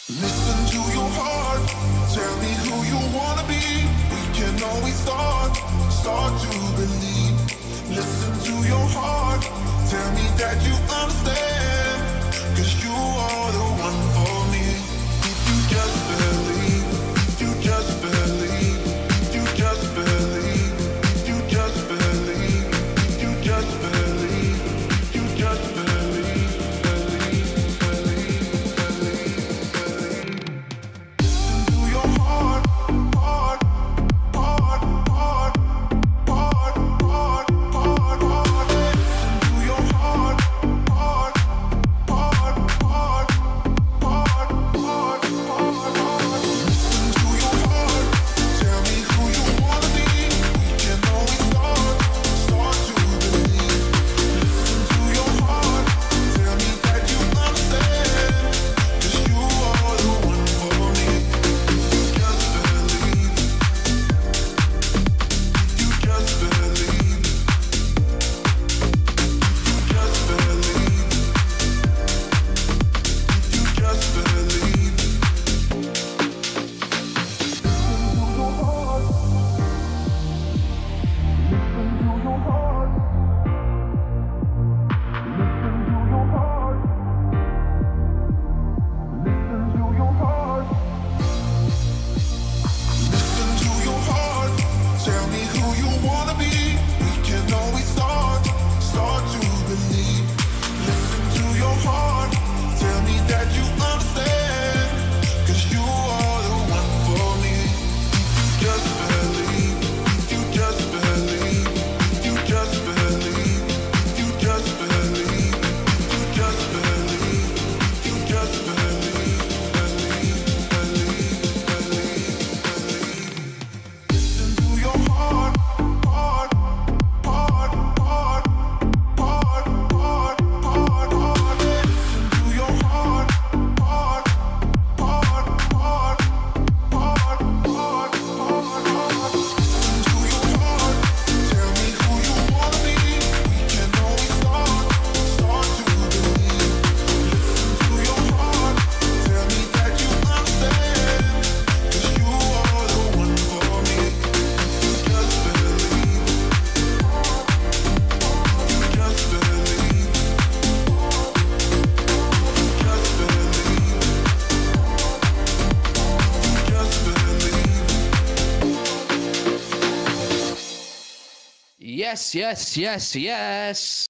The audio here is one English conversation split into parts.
Listen to your heart, tell me who you wanna be. We can always start to believe. Listen to your heart, tell me that you understand. Cause you are the one for me. If you just believe, if you just believe, if you just believe, if you just believe, if you just believe, if you just believe, believe, believe, believe, believe. Listen to your heart, heart, heart, heart, heart, heart, heart, heart. Listen to your heart, heart, heart, heart, heart, heart, heart, heart. Listen to your heart, tell me who you wanna be. We can always start to believe. Listen to your heart, tell me that you understand. Cause you are the one for me. If you just believe, if you just believe, if you just believe, if you just believe. Listen to your heart, tell me who you wanna be. We can always start to believe. Listen to your heart, tell me that you understand. Cause you are the one for me. If you just believe, if you just believe, if you just believe, if you just believe, if you just believe, if you just believe, believe, believe, believe, believe. Listen to your heart, heart, heart, heart, heart, heart, heart, heart. Listen to your heart, heart, heart, heart, heart, heart, heart, heart. Listen to your heart, tell me who you wanna be. We can always start to believe. Listen to your heart, tell me that you understand. Cause you are the one for me. If you just believe, if you just believe, if you just believe, if you just believe. Yes.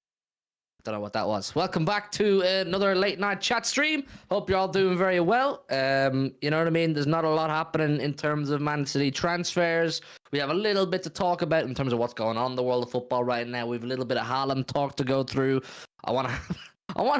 Don't know what that was. Welcome back to another late night chat stream. Hope you're all doing very well. You know what I mean? There's not a lot happening in terms of Man City transfers. We have a little bit to talk about in terms of what's going on in the world of football right now. We have a little bit of Haaland talk to go through. I want to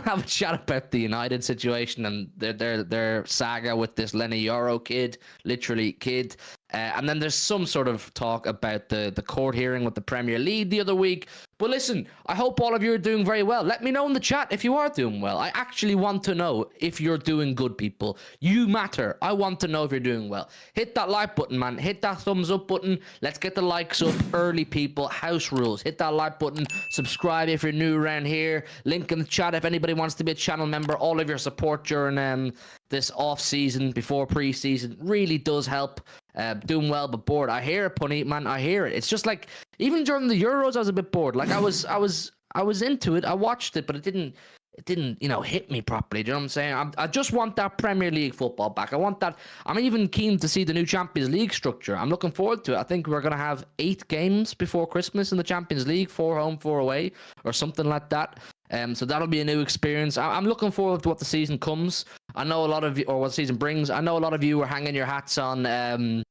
have a chat about the United situation and their saga with this Lenny Yoro kid, literally kid. And then there's some sort of talk about the court hearing with the Premier League the other week. But listen, I hope all of you are doing very well. Let me know in the chat if you are doing well. I actually want to know if you're doing good, people. You matter. I want to know if you're doing well. Hit that like button, man. Hit that thumbs up button. Let's get the likes up early, people. House rules. Hit that like button. Subscribe if you're new around here. Link in the chat if anybody wants to be a channel member. All of your support during this off season, before pre-season, really does help. Doing well but bored. I hear it, Punny, man. I hear it. It's just like even during the Euros, I was a bit bored. Like I was into it. I watched it, but it didn't hit me properly. Do you know what I'm saying? I just want that Premier League football back. I want that. I'm even keen to see the new Champions League structure. I'm looking forward to it. I think we're gonna have 8 games before Christmas in the Champions League, 4 home, 4 away, or something like that. So that'll be a new experience. I'm looking forward to what the season comes. I know a lot of you, or what the season brings. I know a lot of you were hanging your hats on a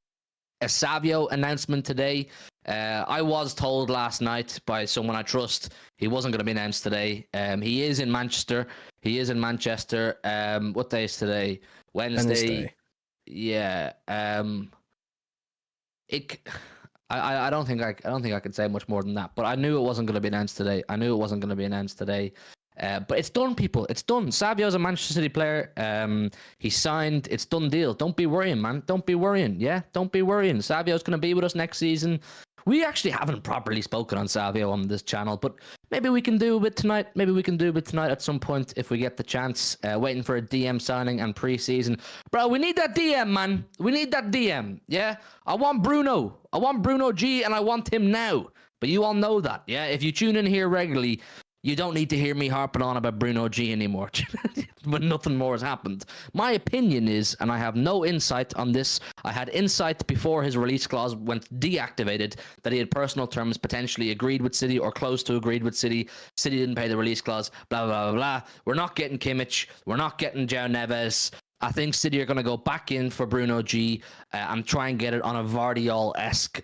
Savio announcement today. I was told last night by someone I trust he wasn't going to be announced today. He is in Manchester. What day is today? Wednesday. Yeah. I don't think I can say much more than that. But I knew it wasn't going to be announced today. But it's done, people. It's done. Savio's a Manchester City player. He signed. It's done deal. Don't be worrying, man. Don't be worrying. Yeah, don't be worrying. Savio's going to be with us next season. We actually haven't properly spoken on Savio on this channel, but maybe we can do a bit tonight. Maybe we can do a bit tonight at some point if we get the chance. Waiting for a DM signing and preseason. Bro, we need that DM, man. We need that DM. Yeah? I want Bruno. I want Bruno G, and I want him now. But you all know that, yeah? If you tune in here regularly, you don't need to hear me harping on about Bruno G anymore. But nothing more has happened. My opinion is, and I have no insight on this, I had insight before his release clause went deactivated, that he had personal terms potentially agreed with City or close to agreed with City. City didn't pay the release clause, blah, blah, blah, blah. We're not getting Kimmich. We're not getting João Neves. I think City are going to go back in for Bruno G and try and get it on a Vardiol-esque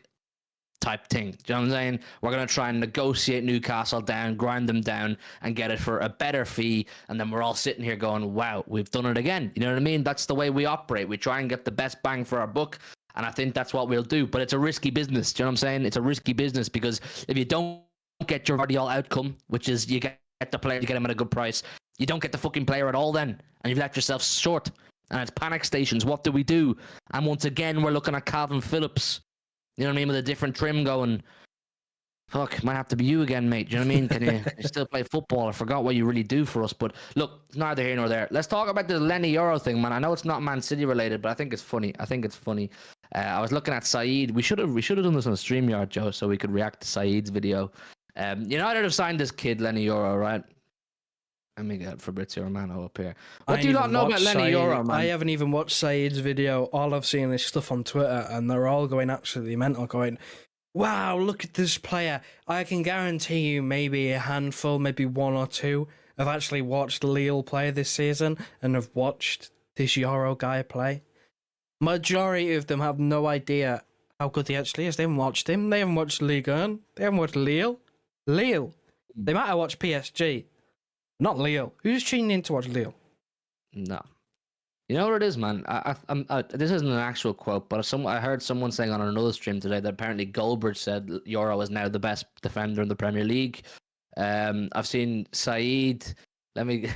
type thing. Do you know what I'm saying? We're going to try and negotiate Newcastle down, grind them down, and get it for a better fee. And then we're all sitting here going, wow, we've done it again. You know what I mean? That's the way we operate. We try and get the best bang for our buck. And I think that's what we'll do. But it's a risky business. Do you know what I'm saying? It's a risky business because if you don't get your ideal outcome, which is you get the player, you get him at a good price, you don't get the fucking player at all then. And you've left yourself short. And it's panic stations. What do we do? And once again, we're looking at Calvin Phillips. You know what I mean? With a different trim going, fuck, might have to be you again, mate. Do you know what I mean? Can you still play football? I forgot what you really do for us. But look, neither here nor there. Let's talk about the Lenny Euro thing, man. I know it's not Man City related, but I think it's funny. I was looking at Saeed. We should have done this on StreamYard, Joe, so we could react to Saeed's video. United have signed this kid, Lenny Euro, right? Let me get Fabrizio Romano up here. What do you not know about Lenny Euro, man? I haven't even watched Saeed's video. All I've seen is stuff on Twitter, and they're all going absolutely mental, going, wow, look at this player. I can guarantee you maybe a handful, maybe one or two have actually watched Lille play this season and have watched this Euro guy play. Majority of them have no idea how good he actually is. They haven't watched him. They haven't watched Ligue 1. They haven't watched Lille. They might have watched PSG. Not Leo. Who's tuning in to watch Leo? No. You know what it is, man? This isn't an actual quote, but I heard someone saying on another stream today that apparently Goldberg said Euro is now the best defender in the Premier League. I've seen Saeed. Let me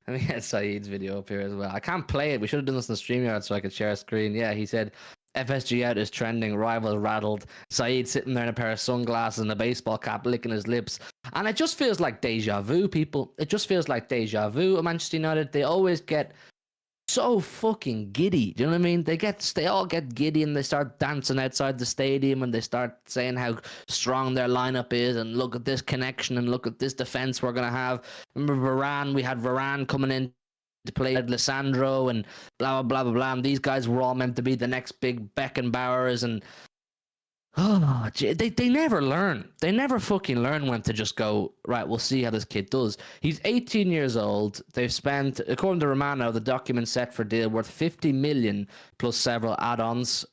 get Saeed's video up here as well. I can't play it. We should have done this on the StreamYard so I could share a screen. Yeah, he said FSG out is trending, rivals rattled. Saeed sitting there in a pair of sunglasses and a baseball cap, licking his lips. And it just feels like deja vu, people. It just feels like deja vu at Manchester United. They always get so fucking giddy. Do you know what I mean? They all get giddy and they start dancing outside the stadium and they start saying how strong their lineup is and look at this connection and look at this defense we're going to have. Remember Varane? We had Varane coming in to play Lissandro and blah, blah, blah, blah, blah. And these guys were all meant to be the next big Beckenbauers and they never learn. They never fucking learn when to just go, right, we'll see how this kid does. He's 18 years old. They've spent, according to Romano, the document set for deal worth 50 million plus several add-ons.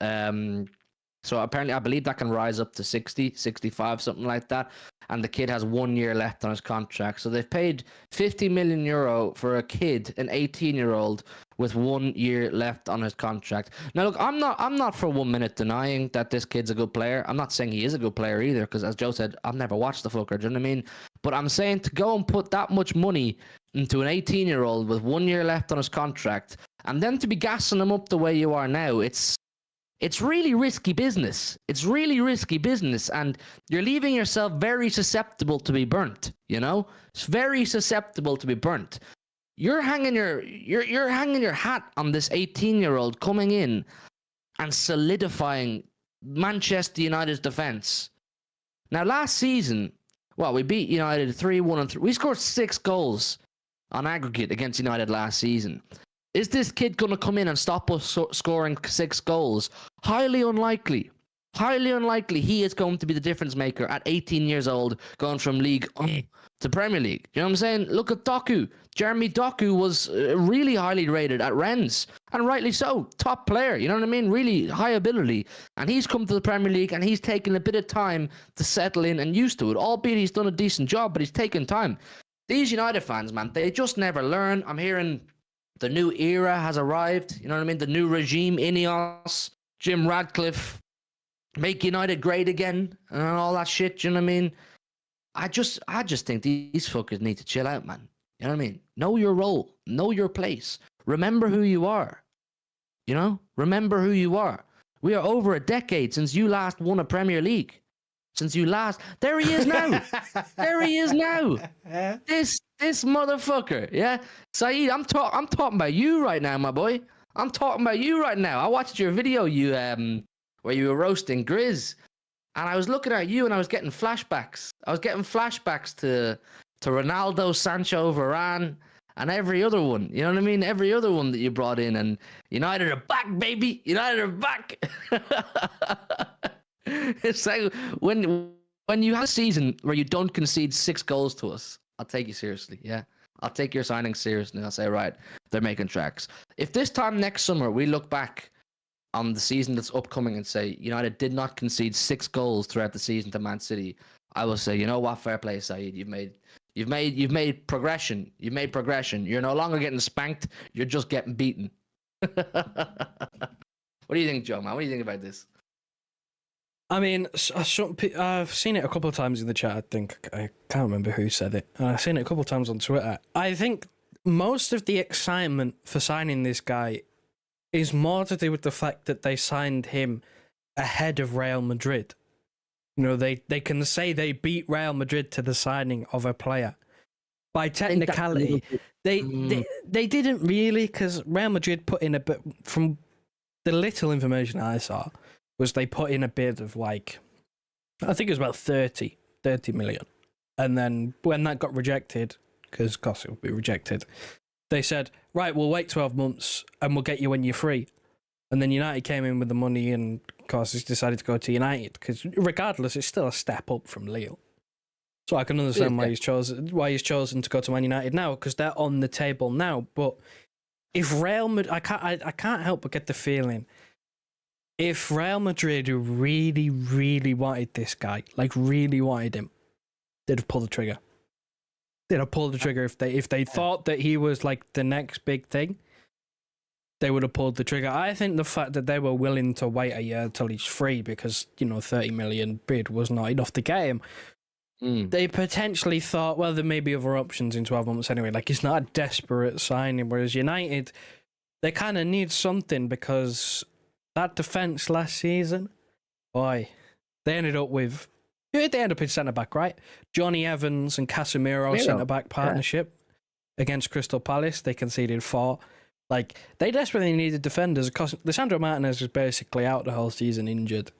So apparently, I believe that can rise up to 60, 65, something like that. And the kid has 1 year left on his contract. So they've paid 50 million euro for a kid, an 18-year-old, with 1 year left on his contract. Now, look, I'm not for 1 minute denying that this kid's a good player. I'm not saying he is a good player either, because as Joe said, I've never watched the fucker. Do you know what I mean? But I'm saying to go and put that much money into an 18-year-old with 1 year left on his contract, and then to be gassing him up the way you are now, it's really risky business. It's really risky business, and you're leaving yourself very susceptible to be burnt. You know, it's very susceptible to be burnt. You're hanging your hat on this 18-year-old coming in and solidifying Manchester United's defense. Now, last season, we beat United 3-1 and 3. We scored 6 goals on aggregate against United last season. Is this kid going to come in and stop us scoring 6 goals? Highly unlikely. Highly unlikely he is going to be the difference maker at 18 years old, going from League to Premier League. You know what I'm saying? Look at Doku. Jeremy Doku was really highly rated at Rennes, and rightly so. Top player, you know what I mean? Really high ability. And he's come to the Premier League, and he's taken a bit of time to settle in and used to it, albeit he's done a decent job, but he's taken time. These United fans, man, they just never learn. I'm hearing the new era has arrived. You know what I mean? The new regime, Ineos, Jim Radcliffe, make United great again, and all that shit. You know what I mean? I just think these fuckers need to chill out, man. You know what I mean? Know your role. Know your place. Remember who you are. You know? Remember who you are. We are over a decade since you last won a Premier League. since you last. There he is now. There he is now. This motherfucker. Yeah, Saeed, I'm talking about you right now, my boy. I'm talking about you right now. I watched your video, where you were roasting Grizz, and I was looking at you, and I was getting flashbacks. I was getting flashbacks to Ronaldo, Sancho, Varane, and every other one. You know what I mean? Every other one that you brought in, and United are back, baby. United are back. It's like when you have a season where you don't concede 6 goals to us, I'll take you seriously. Yeah, I'll take your signing seriously. I'll say, right, they're making tracks. If this time next summer we look back on the season that's upcoming and say United did not concede 6 goals throughout the season to Man City, I will say, you know what, fair play, Saeed. You've made progression. You've made progression. You're no longer getting spanked. You're just getting beaten. What do you think, Joe, man? What do you think about this? I mean, I've seen it a couple of times in the chat. I think I can't remember who said it. I've seen it a couple of times on Twitter. I think most of the excitement for signing this guy is more to do with the fact that they signed him ahead of Real Madrid. You know, they can say they beat Real Madrid to the signing of a player. By technicality, they didn't really, because Real Madrid put in a bit, from the little information I saw, was they put in a bid of like, I think it was about 30 million. And then when that got rejected, because of course it would be rejected, they said, right, we'll wait 12 months and we'll get you when you're free. And then United came in with the money and, of course, he's decided to go to United because regardless, it's still a step up from Lille. So I can understand why he's chosen to go to Man United now, because they're on the table now. But if Real Madrid, I can't help but get the feeling, if Real Madrid really, really wanted this guy, like really wanted him, they'd have pulled the trigger. They'd have pulled the trigger if they thought that he was like the next big thing. They would have pulled the trigger. I think the fact that they were willing to wait a year till he's free because 30 million bid was not enough to get him. They potentially thought, well, there may be other options in 12 months anyway. Like, it's not a desperate signing. Whereas United, they kind of need something because that defence last season, boy, they ended up with... They end up in centre-back, right? Johnny Evans and Casemiro centre-back partnership against Crystal Palace. They conceded 4. Like, they desperately needed defenders. Because Lisandro Martinez was basically out the whole season injured.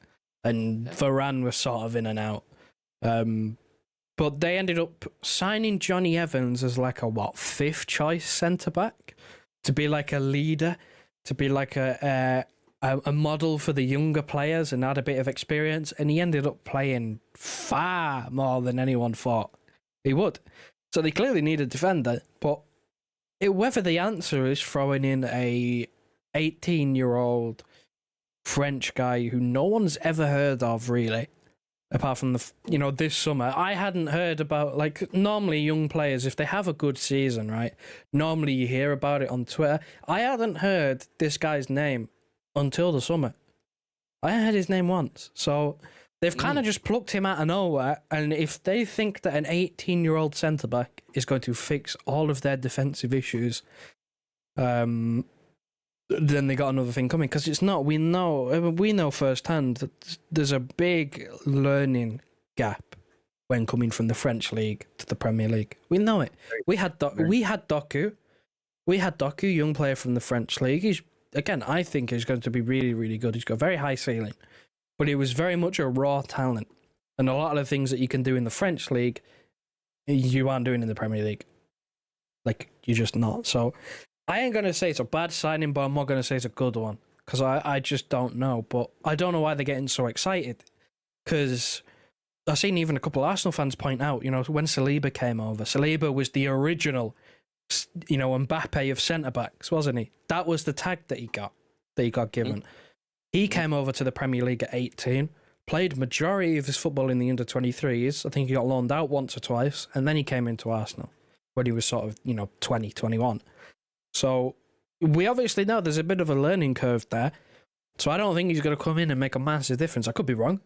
And Varane was sort of in and out. But they ended up signing Johnny Evans as like a, 5th choice centre-back? To be like a leader. To be like a model for the younger players and add a bit of experience. And he ended up playing far more than anyone thought he would. So they clearly need a defender. But whether the answer is throwing in a 18-year-old French guy who no one's ever heard of, really, apart from this summer, I hadn't heard about, like, normally young players, if they have a good season, right, normally you hear about it on Twitter. I hadn't heard this guy's name until the summer. I hadn't heard his name once. So they've kind of just plucked him out of nowhere, and if they think that an 18-year-old centre-back is going to fix all of their defensive issues, then they got another thing coming, because it's not. We know firsthand that there's a big learning gap when coming from the French league to the Premier League. We know it. We had Doku, young player from the French league. He's, again, I think he's going to be really, really good. He's got a very high ceiling, but he was very much a raw talent, and a lot of the things that you can do in the French league, you aren't doing in the Premier League. Like, you're just not. So I ain't going to say it's a bad signing, but I'm not going to say it's a good one, because I just don't know. But I don't know why they're getting so excited, because I've seen even a couple of Arsenal fans point out, when Saliba came over, Saliba was the original, Mbappe of centre-backs, wasn't he? That was the tag that he got given. He came over to the Premier League at 18, played majority of his football in the under-23s. I think he got loaned out once or twice, and then he came into Arsenal when he was sort of, 20, 21. So we obviously know there's a bit of a learning curve there. So I don't think he's going to come in and make a massive difference. I could be wrong,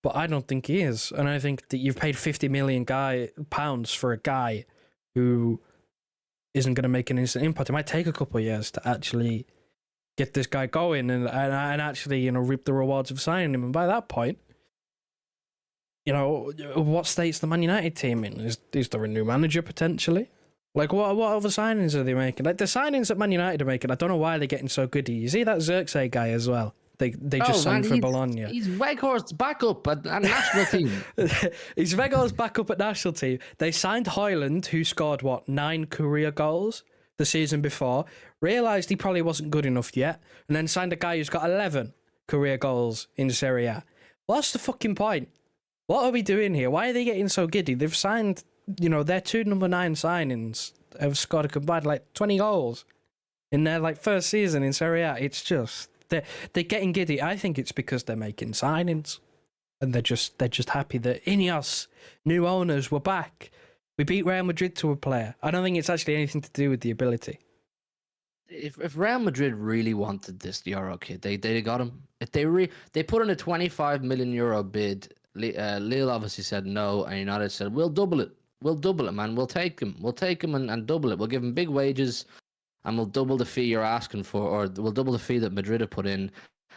but I don't think he is. And I think that you've paid £50 million for a guy who isn't going to make an instant impact. It might take a couple of years to actually get this guy going and actually, reap the rewards of signing him. And by that point, you know, what state's the Man United team in? Is there a new manager potentially? Like, what other signings are they making? Like, the signings that Man United are making, I don't know why they're getting so goody. You see that Xerxes guy as well? They just signed for Bologna. He's Weghorst's backup at national team. He's Weghorst's backup at national team. They signed Haaland, who scored, 9 career goals the season before, realised he probably wasn't good enough yet, and then signed a guy who's got 11 career goals in Serie A. What's the fucking point? What are we doing here? Why are they getting so giddy? They've signed... You know, their 2 number 9 signings have scored a combined 20 goals in their first season in Serie A. It's just they're getting giddy. I think it's because they're making signings, and they're just happy that Ineos, new owners, were back. We beat Real Madrid to a player. I don't think it's actually anything to do with the ability. If Real Madrid really wanted this Euro kid, they got him. If they put in a 25 million euro bid, Lille obviously said no, and United said we'll double it. We'll double it, man. We'll take him. We'll take him and double it. We'll give him big wages, and we'll double the fee you're asking for, or we'll double the fee that Madrid have put in,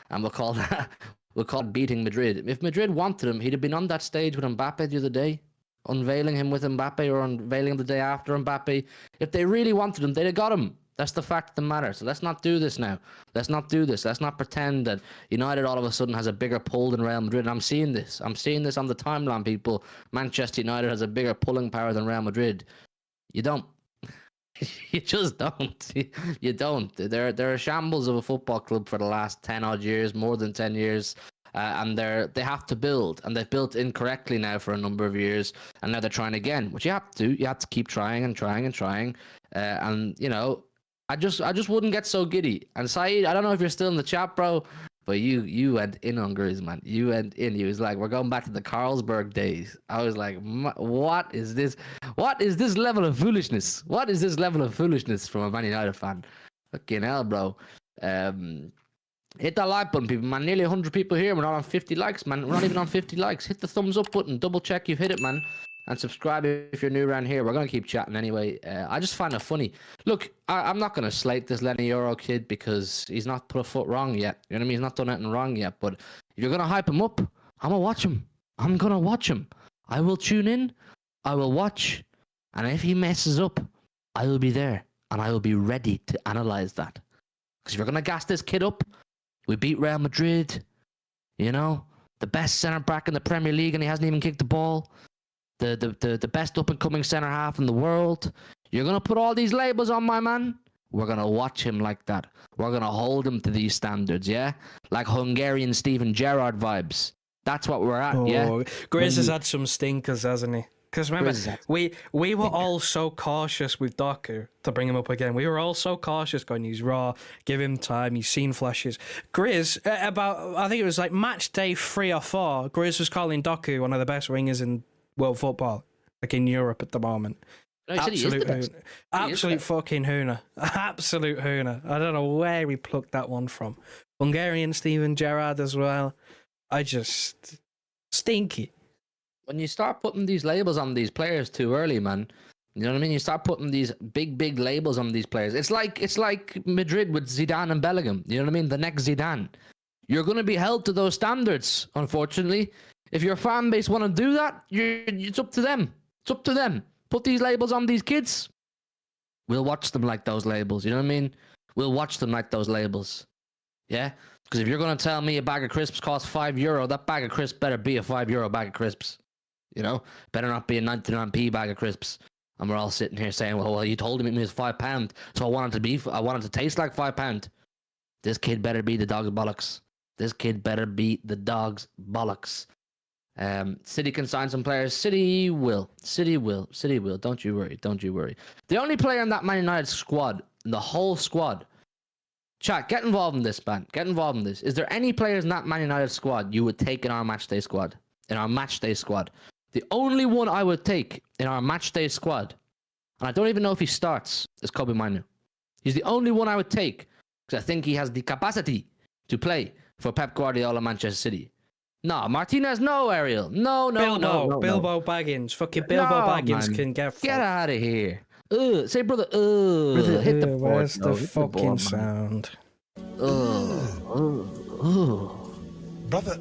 and we'll call it beating Madrid. If Madrid wanted him, he'd have been on that stage with Mbappe the other day, unveiling him with Mbappe, or unveiling him the day after Mbappe. If they really wanted him, they'd have got him. That's the fact of the matter. So let's not do this now. Let's not do this. Let's not pretend that United all of a sudden has a bigger pull than Real Madrid. And I'm seeing this. I'm seeing this on the timeline, people. Manchester United has a bigger pulling power than Real Madrid. You don't. You just don't. You don't. They're a shambles of a football club for the last 10 odd years, more than 10 years. And they have to build, and they've built incorrectly now for a number of years, and now they're trying again, which you have to do. You have to keep trying and trying and trying. And, you know, I just wouldn't get so giddy. And Saeed, I don't know if you're still in the chat, bro, but you went in on Grizz, man. You went in. He was like, we're going back to the Carlsberg days. I was like, what is this? What is this level of foolishness? What is this level of foolishness from a Man United fan? Fucking hell, bro. Hit that like button, people, man. Nearly 100 people here. We're not on 50 likes, man. We're not even on 50 likes. Hit the thumbs up button. Double check you've hit it, man. And subscribe if you're new around here. We're going to keep chatting anyway. I just find it funny. Look, I'm not going to slate this Lenny Euro kid because he's not put a foot wrong yet. You know what I mean? He's not done anything wrong yet. But if you're going to hype him up, I'm going to watch him. I'm going to watch him. I will tune in. I will watch. And if he messes up, I will be there. And I will be ready to analyze that. Because if you're going to gas this kid up, we beat Real Madrid. You know? The best centre-back in the Premier League, and he hasn't even kicked the ball. The best up-and-coming centre-half in the world. You're going to put all these labels on my man? We're going to watch him like that. We're going to hold him to these standards, yeah? Like Hungarian Steven Gerrard vibes. That's what we're at, yeah? Grizz has had some stinkers, hasn't he? Because remember, we were all so cautious with Doku to bring him up again. We were all so cautious going, he's raw, give him time, he's seen flashes. Grizz, I think it was like match day 3 or 4, Grizz was calling Doku one of the best wingers in world football, like in Europe at the moment. No, Absolute fucking hooner. Absolute hooner. I don't know where we plucked that one from. Hungarian Steven Gerrard as well. Stinky. When you start putting these labels on these players too early, man, you know what I mean? You start putting these big labels on these players. It's like Madrid with Zidane and Bellingham. You know what I mean? The next Zidane. You're going to be held to those standards, unfortunately. If your fan base want to do that, it's up to them. It's up to them. Put these labels on these kids. We'll watch them like those labels. You know what I mean? We'll watch them like those labels. Yeah? Because if you're going to tell me a bag of crisps costs €5, that bag of crisps better be a €5 bag of crisps. You know? Better not be a 99p bag of crisps. And we're all sitting here saying, well, you told him it was £5, so I want it to taste like £5. This kid better be the dog's bollocks. This kid better be the dog's bollocks. City can sign some players. City will. Don't you worry. The only player in that Man United squad, in the whole squad, chat, get involved in this, man. Get involved in this. Is there any players in that Man United squad you would take in our matchday squad? The only one I would take in our matchday squad, and I don't even know if he starts, is Kobe Manu. He's the only one I would take because I think he has the capacity to play for Pep Guardiola Manchester City. No, Martinez, no, Ariel. No. Bilbo Baggins. Fucking Bilbo Baggins can get out of here. Say, brother, hit the board. Where's the fucking sound? Brother,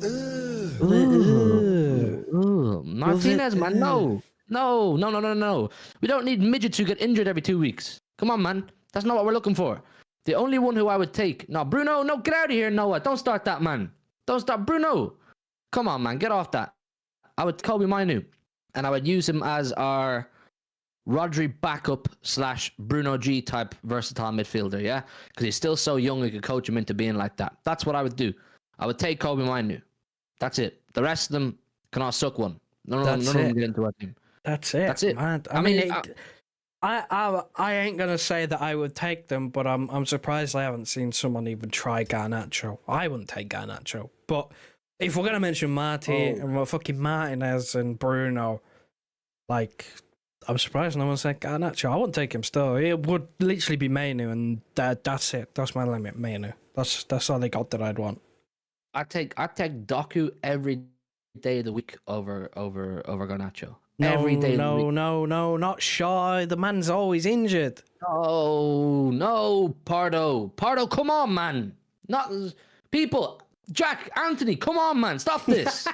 Martinez, man, no. No. We don't need midgets who get injured every 2 weeks. Come on, man. That's not what we're looking for. The only one who I would take... No, Bruno, no, get out of here, Noah. Don't start that, man. Don't start. Bruno. Come on, man. Get off that. I would Kobe Mainu. And I would use him as our Rodri backup / Bruno G type versatile midfielder, yeah? Because he's still so young, we could coach him into being like that. That's what I would do. I would take Kobe Mainu. That's it. The rest of them can all suck one. None of them get into our team. That's it. That's it. Man. I mean, I ain't gonna say that I would take them, but I'm surprised I haven't seen someone even try Garnacho. I wouldn't take Garnacho, but if we're gonna mention fucking Martinez and Bruno, like, I'm surprised no one said Garnacho. I wouldn't take him still. It would literally be Mainu, and that's it. That's my limit, Mainu. That's all they got that I'd want. I take Doku every day of the week over Garnacho. Every day of the week. No, not Shaw. The man's always injured. No, Pardo, come on, man. Not people. Jack, Anthony, come on, man. Stop this.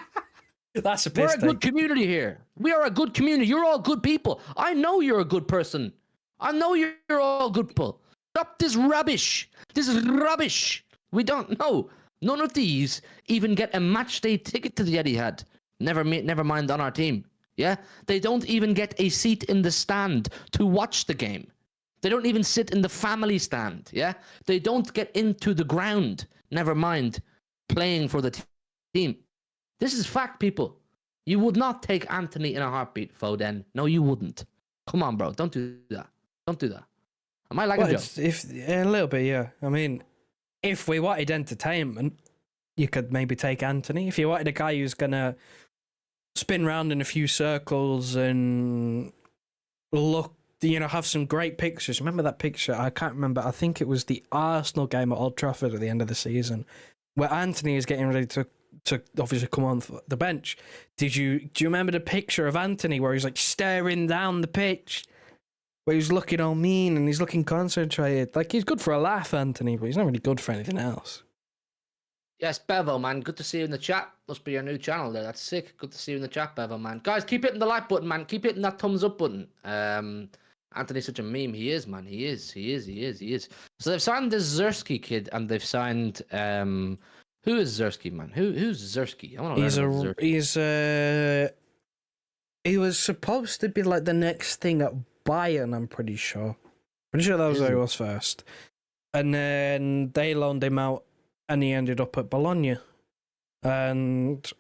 That's a piss We're a take. good community here. We are a good community. You're all good people. I know you're a good person. I know you're all good people. Stop this rubbish. This is rubbish. We don't know. None of these even get a match day ticket to the Etihad. Never mind on our team. Yeah? They don't even get a seat in the stand to watch the game. They don't even sit in the family stand. Yeah? They don't get into the ground. Never mind playing for the team. This is fact, people. You would not take Anthony in a heartbeat, Foden. No, you wouldn't. Come on, bro. Don't do that. Don't do that. Am I lagging, Joe? A little bit, yeah. I mean, if we wanted entertainment, you could maybe take Anthony. If you wanted a guy who's going to spin round in a few circles and look, have some great pictures. Remember that picture? I can't remember. I think it was the Arsenal game at Old Trafford at the end of the season where Anthony is getting ready to obviously come on the bench. Do you remember the picture of Anthony where he's like staring down the pitch, where he's looking all mean and he's looking concentrated? Like, he's good for a laugh, Anthony, but he's not really good for anything else. Yes, Bevo, man. Good to see you in the chat. Must be your new channel there. That's sick. Good to see you in the chat, Bevo, man. Guys, keep hitting the like button, man. Keep hitting that thumbs up button. Anthony's such a meme. He is, man. He is. So they've signed this Zersky kid, and they've signed who is Zersky, man? Who's Zersky? I want to learn Zersky. He was supposed to be like the next thing at Bayern, I'm pretty sure. Pretty sure that was where he was first. And then they loaned him out and he ended up at Bologna. And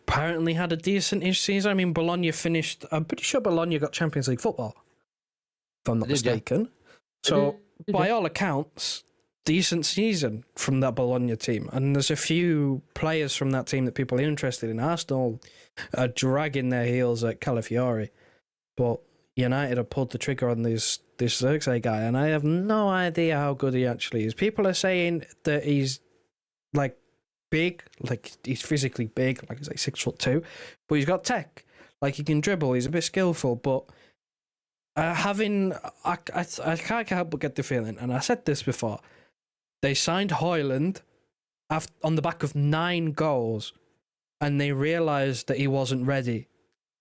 apparently had a decent-ish season. I mean, Bologna finished... I'm pretty sure Bologna got Champions League football, if I'm not mistaken. So, by all accounts, decent season from that Bologna team. And there's a few players from that team that people are interested in. Arsenal are dragging their heels at Calafiori. But United have pulled the trigger on this Xerxes guy, and I have no idea how good he actually is. People are saying that he's, like, big, like he's physically big, like he's like 6'2", but he's got tech, like he can dribble, he's a bit skillful, but I can't help but get the feeling, and I said this before, they signed Haaland on the back of 9 goals, and they realised that he wasn't ready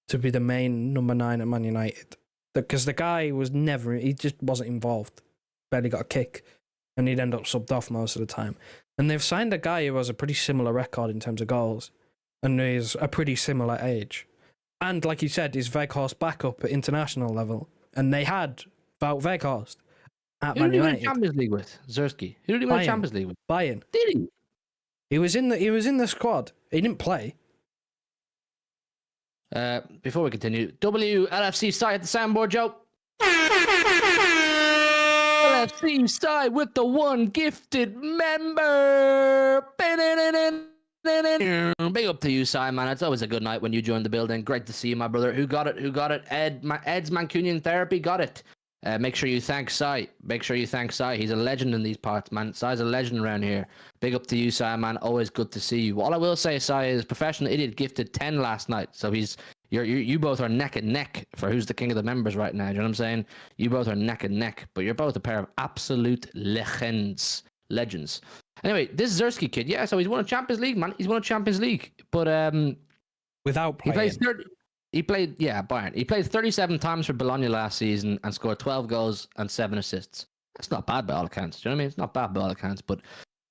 to be the main number 9 at Man United, because the guy he just wasn't involved, barely got a kick, and he'd end up subbed off most of the time. And they've signed a guy who has a pretty similar record in terms of goals and is a pretty similar age. And like you said, is Weghorst backup at international level. And they had Wout Weghorst at Man United. Who did he win Champions League with? Zersky. Who did he win Champions League with? Bayern. Did he? He was in the squad. He didn't play. Before we continue, LFC Side at the soundboard, Joe. LFC Side with the one gifted member. Big up to you, Si, man. It's always a good night when you join the building. Great to see you, my brother. Who got it? Ed's Mancunian Therapy got it. Make sure you thank Si. He's a legend in these parts, man. Si's a legend around here. Big up to you, Si, man. Always good to see you. All I will say, Si, is Professional Idiot gifted 10 last night. So you both are neck and neck for who's the king of the members right now. Do you know what I'm saying? You both are neck and neck, but you're both a pair of absolute legends. Anyway, this Zersky kid, yeah, so he's won a Champions League, man. He's won a Champions League, but Without he playing. played Bayern. He played 37 times for Bologna last season and scored 12 goals and 7 assists. That's not bad by all accounts. Do you know what I mean? It's not bad by all accounts, but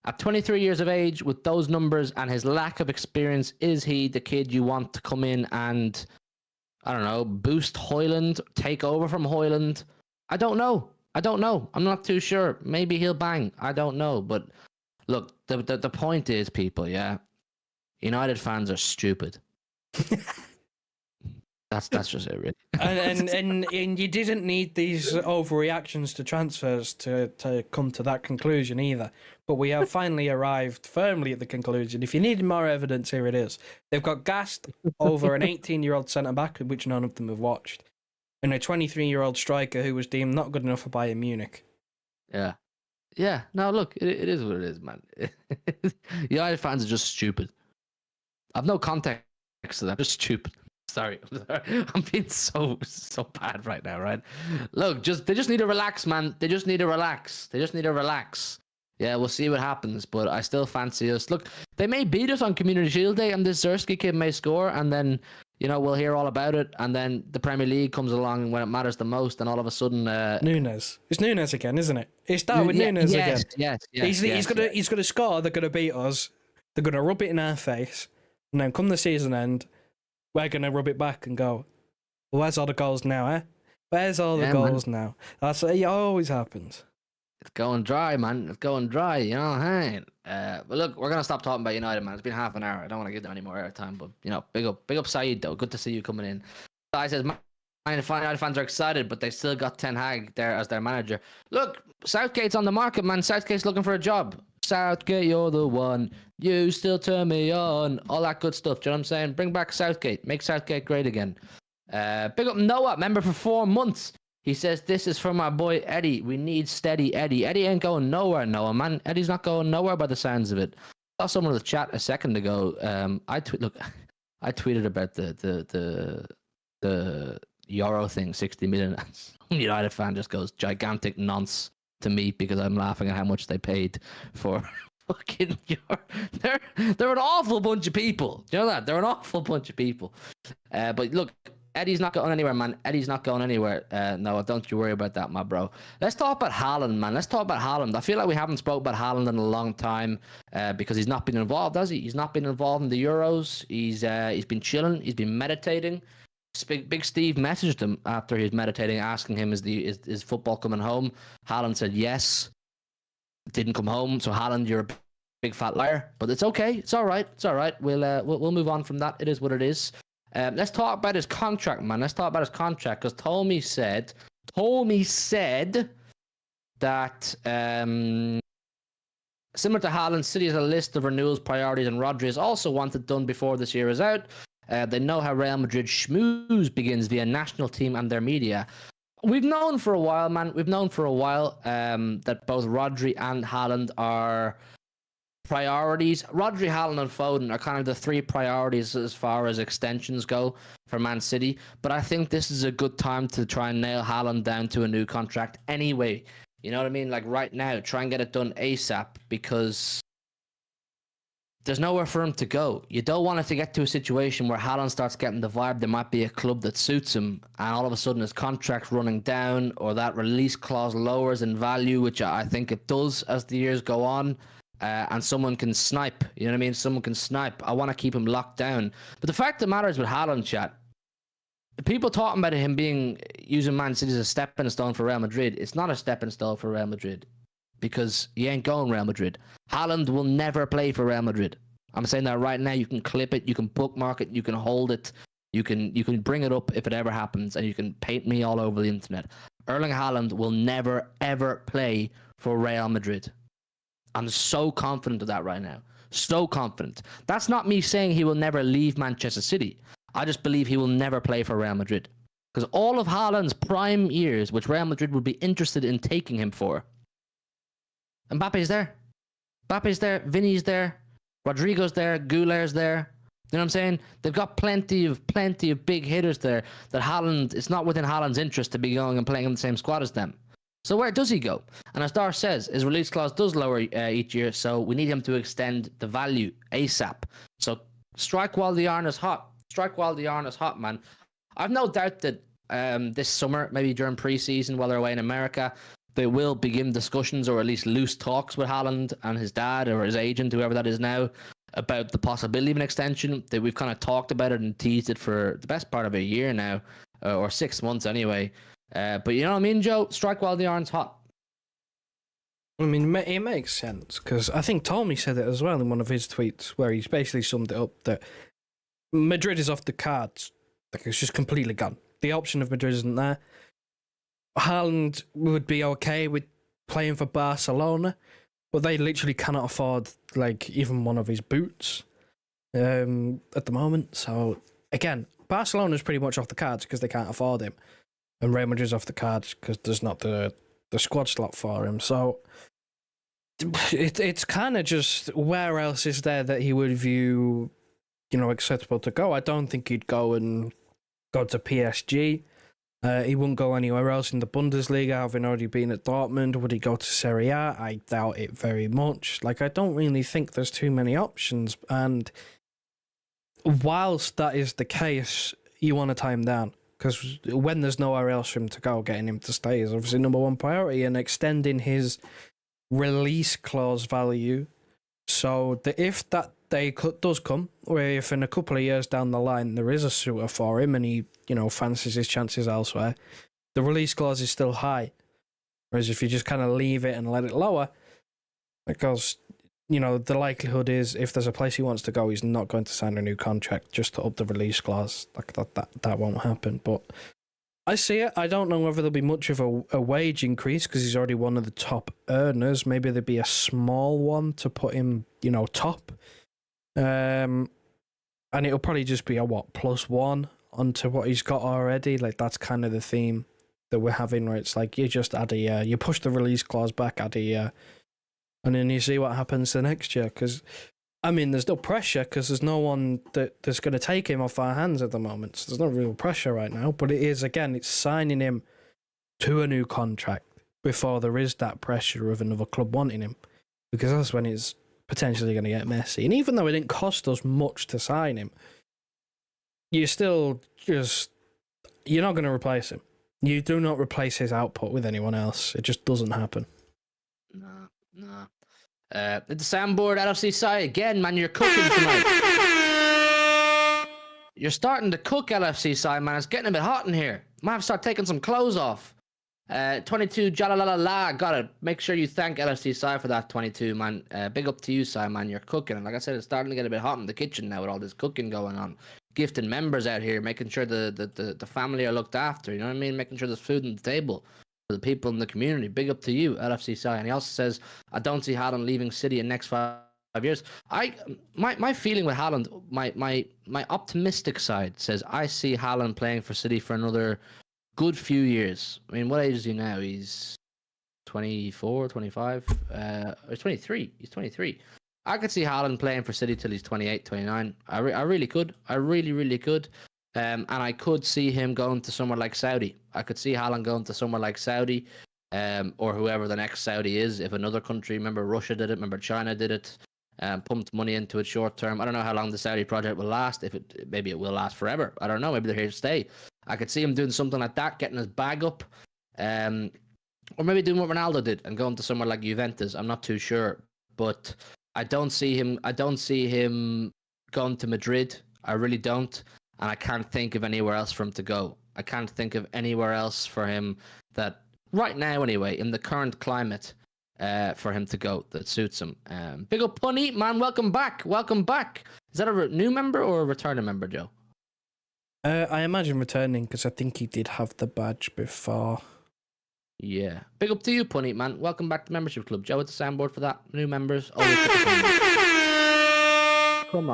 at 23 years of age, with those numbers and his lack of experience, is he the kid you want to come in and, I don't know, boost Haaland, take over from Haaland? I don't know. I'm not too sure. Maybe he'll bang. I don't know. But look, the point is, people, yeah, United fans are stupid. That's just it, really. and you didn't need these overreactions to transfers to come to that conclusion either. But we have finally arrived firmly at the conclusion. If you need more evidence, here it is. They've got gassed over an 18-year-old centre-back, which none of them have watched, and a 23-year-old striker who was deemed not good enough for Bayern Munich. Yeah. Yeah. No, look, it is what it is, man. United fans are just stupid. I've no context to that. Just stupid. Sorry. I'm being so bad right now, right? Look, they just need to relax, man. They just need to relax. Yeah, we'll see what happens, but I still fancy us. Look, they may beat us on Community Shield Day, and this Zersky kid may score, and then, we'll hear all about it, and then the Premier League comes along when it matters the most, and all of a sudden... Nunes. It's Nunes again, isn't it? It started with Nunes again. Yes. He's gonna score, they're gonna beat us, they're gonna rub it in our face, and then come the season end, we're gonna rub it back and go, well, where's all the goals now, eh? Where's all the goals now? That's it always happens. It's going dry, man. It's going dry, hey. But look, we're gonna stop talking about United, man. It's been half an hour. I don't want to give them any more airtime, but big up Saeed though. Good to see you coming in. Guy says, United fans are excited, but they still got Ten Hag there as their manager. Look, Southgate's on the market, man. Southgate's looking for a job. Southgate, you're the one. You still turn me on. All that good stuff. Do you know what I'm saying? Bring back Southgate. Make Southgate great again. Big up Noah, member for 4 months. He says, this is for my boy Eddie. We need steady Eddie. Eddie ain't going nowhere, Noah, man. Eddie's not going nowhere by the sounds of it. I saw someone in the chat a second ago. I tweeted about the Euro thing, 60 million. Some United fan just goes, gigantic nonce to me because I'm laughing at how much they paid for fucking Euro. They're an awful bunch of people. Do you know that? They're an awful bunch of people. But look, Eddie's not going anywhere, man. Eddie's not going anywhere. No, don't you worry about that, my bro. Let's talk about Haaland, man. Let's talk about Haaland. I feel like we haven't spoke about Haaland in a long time because he's not been involved, has he? He's not been involved in the Euros. He's been chilling. He's been meditating. Big Steve messaged him after he was meditating, asking him, is football coming home? Haaland said yes. Didn't come home. So Haaland, you're a big fat liar. But it's okay. It's all right. It's all right. We'll move on from that. It is what it is. Let's talk about his contract, man. Let's talk about his contract because Tommy said that similar to Haaland, City has a list of renewals priorities, and Rodri is also wanted done before this year is out. They know how Real Madrid schmooze begins via national team and their media. We've known for a while, man. We've known for a while that both Rodri and Haaland are priorities. Rodri, Haaland, and Foden are kind of the 3 priorities as far as extensions go for Man City. But I think this is a good time to try and nail Haaland down to a new contract anyway. You know what I mean? Like right now, try and get it done ASAP because there's nowhere for him to go. You don't want it to get to a situation where Haaland starts getting the vibe there might be a club that suits him, and all of a sudden his contract's running down or that release clause lowers in value, which I think it does as the years go on. And someone can snipe, you know what I mean? Someone can snipe. I want to keep him locked down. But the fact that matters with Haaland, chat, people talking about him using Man City as a stepping stone for Real Madrid, it's not a stepping stone for Real Madrid because he ain't going Real Madrid. Haaland will never play for Real Madrid. I'm saying that right now. You can clip it, you can bookmark it, you can hold it, you can bring it up if it ever happens, and you can paint me all over the internet. Erling Haaland will never, ever play for Real Madrid. I'm so confident of that right now. So confident. That's not me saying he will never leave Manchester City. I just believe he will never play for Real Madrid. Because all of Haaland's prime years, which Real Madrid would be interested in taking him for, Mbappe's there. Mbappe's there. Vinny's there. Rodrigo's there. Goulart's there. You know what I'm saying? They've got plenty of big hitters there that Haaland, it's not within Haaland's interest to be going and playing in the same squad as them. So where does he go? And as Dar says, his release clause does lower each year, so we need him to extend the value ASAP. So strike while the iron is hot. Strike while the iron is hot, man. I've no doubt that this summer, maybe during preseason while they're away in America, they will begin discussions or at least loose talks with Haaland and his dad or his agent, whoever that is now, about the possibility of an extension. That we've kind of talked about it and teased it for the best part of a year now, or 6 months anyway. But you know what I mean, Joe? Strike while the iron's hot. I mean, it makes sense because I think Tommy said it as well in one of his tweets where he's basically summed it up that Madrid is off the cards. Like, it's just completely gone. The option of Madrid isn't there. Haaland would be okay with playing for Barcelona, but they literally cannot afford like even one of his boots at the moment. So again, Barcelona's pretty much off the cards because they can't afford him, and Real Madrid's off the cards because there's not the squad slot for him. So it's kind of just where else is there that he would view, acceptable to go. I don't think he'd go to PSG. He wouldn't go anywhere else in the Bundesliga, having already been at Dortmund. Would he go to Serie A? I doubt it very much. Like, I don't really think there's too many options. And whilst that is the case, you want to tie him down. Because when there's nowhere else for him to go, getting him to stay is obviously number one priority. And extending his release clause value so that if that day does come, or if in a couple of years down the line there is a suitor for him and he, fancies his chances elsewhere, the release clause is still high. Whereas if you just kind of leave it and let it lower, because, the likelihood is if there's a place he wants to go, he's not going to sign a new contract just to up the release clause. Like that won't happen. But I see it. I don't know whether there'll be much of a wage increase because he's already one of the top earners. Maybe there'd be a small one to put him, top. And it'll probably just be a +1 onto what he's got already. Like, that's kind of the theme that we're having, where it's like you just add a year, you push the release clause back, add a year, and then you see what happens the next year. Because, I mean, there's no pressure because there's no one that's going to take him off our hands at the moment. So there's no real pressure right now. But it is, again, it's signing him to a new contract before there is that pressure of another club wanting him. Because that's when it's potentially going to get messy. And even though it didn't cost us much to sign him, you're still you're not going to replace him. You do not replace his output with anyone else. It just doesn't happen. No. The soundboard, LFC Side, again, man, you're cooking tonight. You're starting to cook, LFC Side, man. It's getting a bit hot in here. Might have to start taking some clothes off. 22 Jalalala, got it. Make sure you thank LFC Side for that 22, man. Big up to you, Side, man. You're cooking. And like I said, it's starting to get a bit hot in the kitchen now with all this cooking going on. Gifting members out here, making sure the family are looked after. You know what I mean? Making sure there's food on the table for the people in the community. Big up to you, LFC Side. And he also says, I don't see Haaland leaving City in the next 5 years. My feeling with Haaland, my optimistic side says I see Haaland playing for City for another good few years. I mean, what age is he now? He's 24, 25, he's 23. He's 23. I could see Haaland playing for City till he's 28, 29. I really could. I really could. And I could see him going to somewhere like Saudi. I could see Haaland going to somewhere like Saudi, or whoever the next Saudi is. If another country, remember Russia did it, remember China did it, pumped money into it short term. I don't know how long the Saudi project will last. Maybe it will last forever. I don't know. Maybe they're here to stay. I could see him doing something like that, getting his bag up, or maybe doing what Ronaldo did and going to somewhere like Juventus. I'm not too sure, but I don't see him going to Madrid. I really don't. And I can't think of anywhere else for him to go. I can't think of anywhere else for him that, right now anyway, in the current climate, for him to go that suits him. Big up Punny, man, welcome back. Welcome back. Is that a new member or a returning member, Joe? I imagine returning because I think he did have the badge before. Yeah. Big up to you, Punny, man. Welcome back to Membership Club. Joe at the soundboard for that. New members, always put the soundboard. Come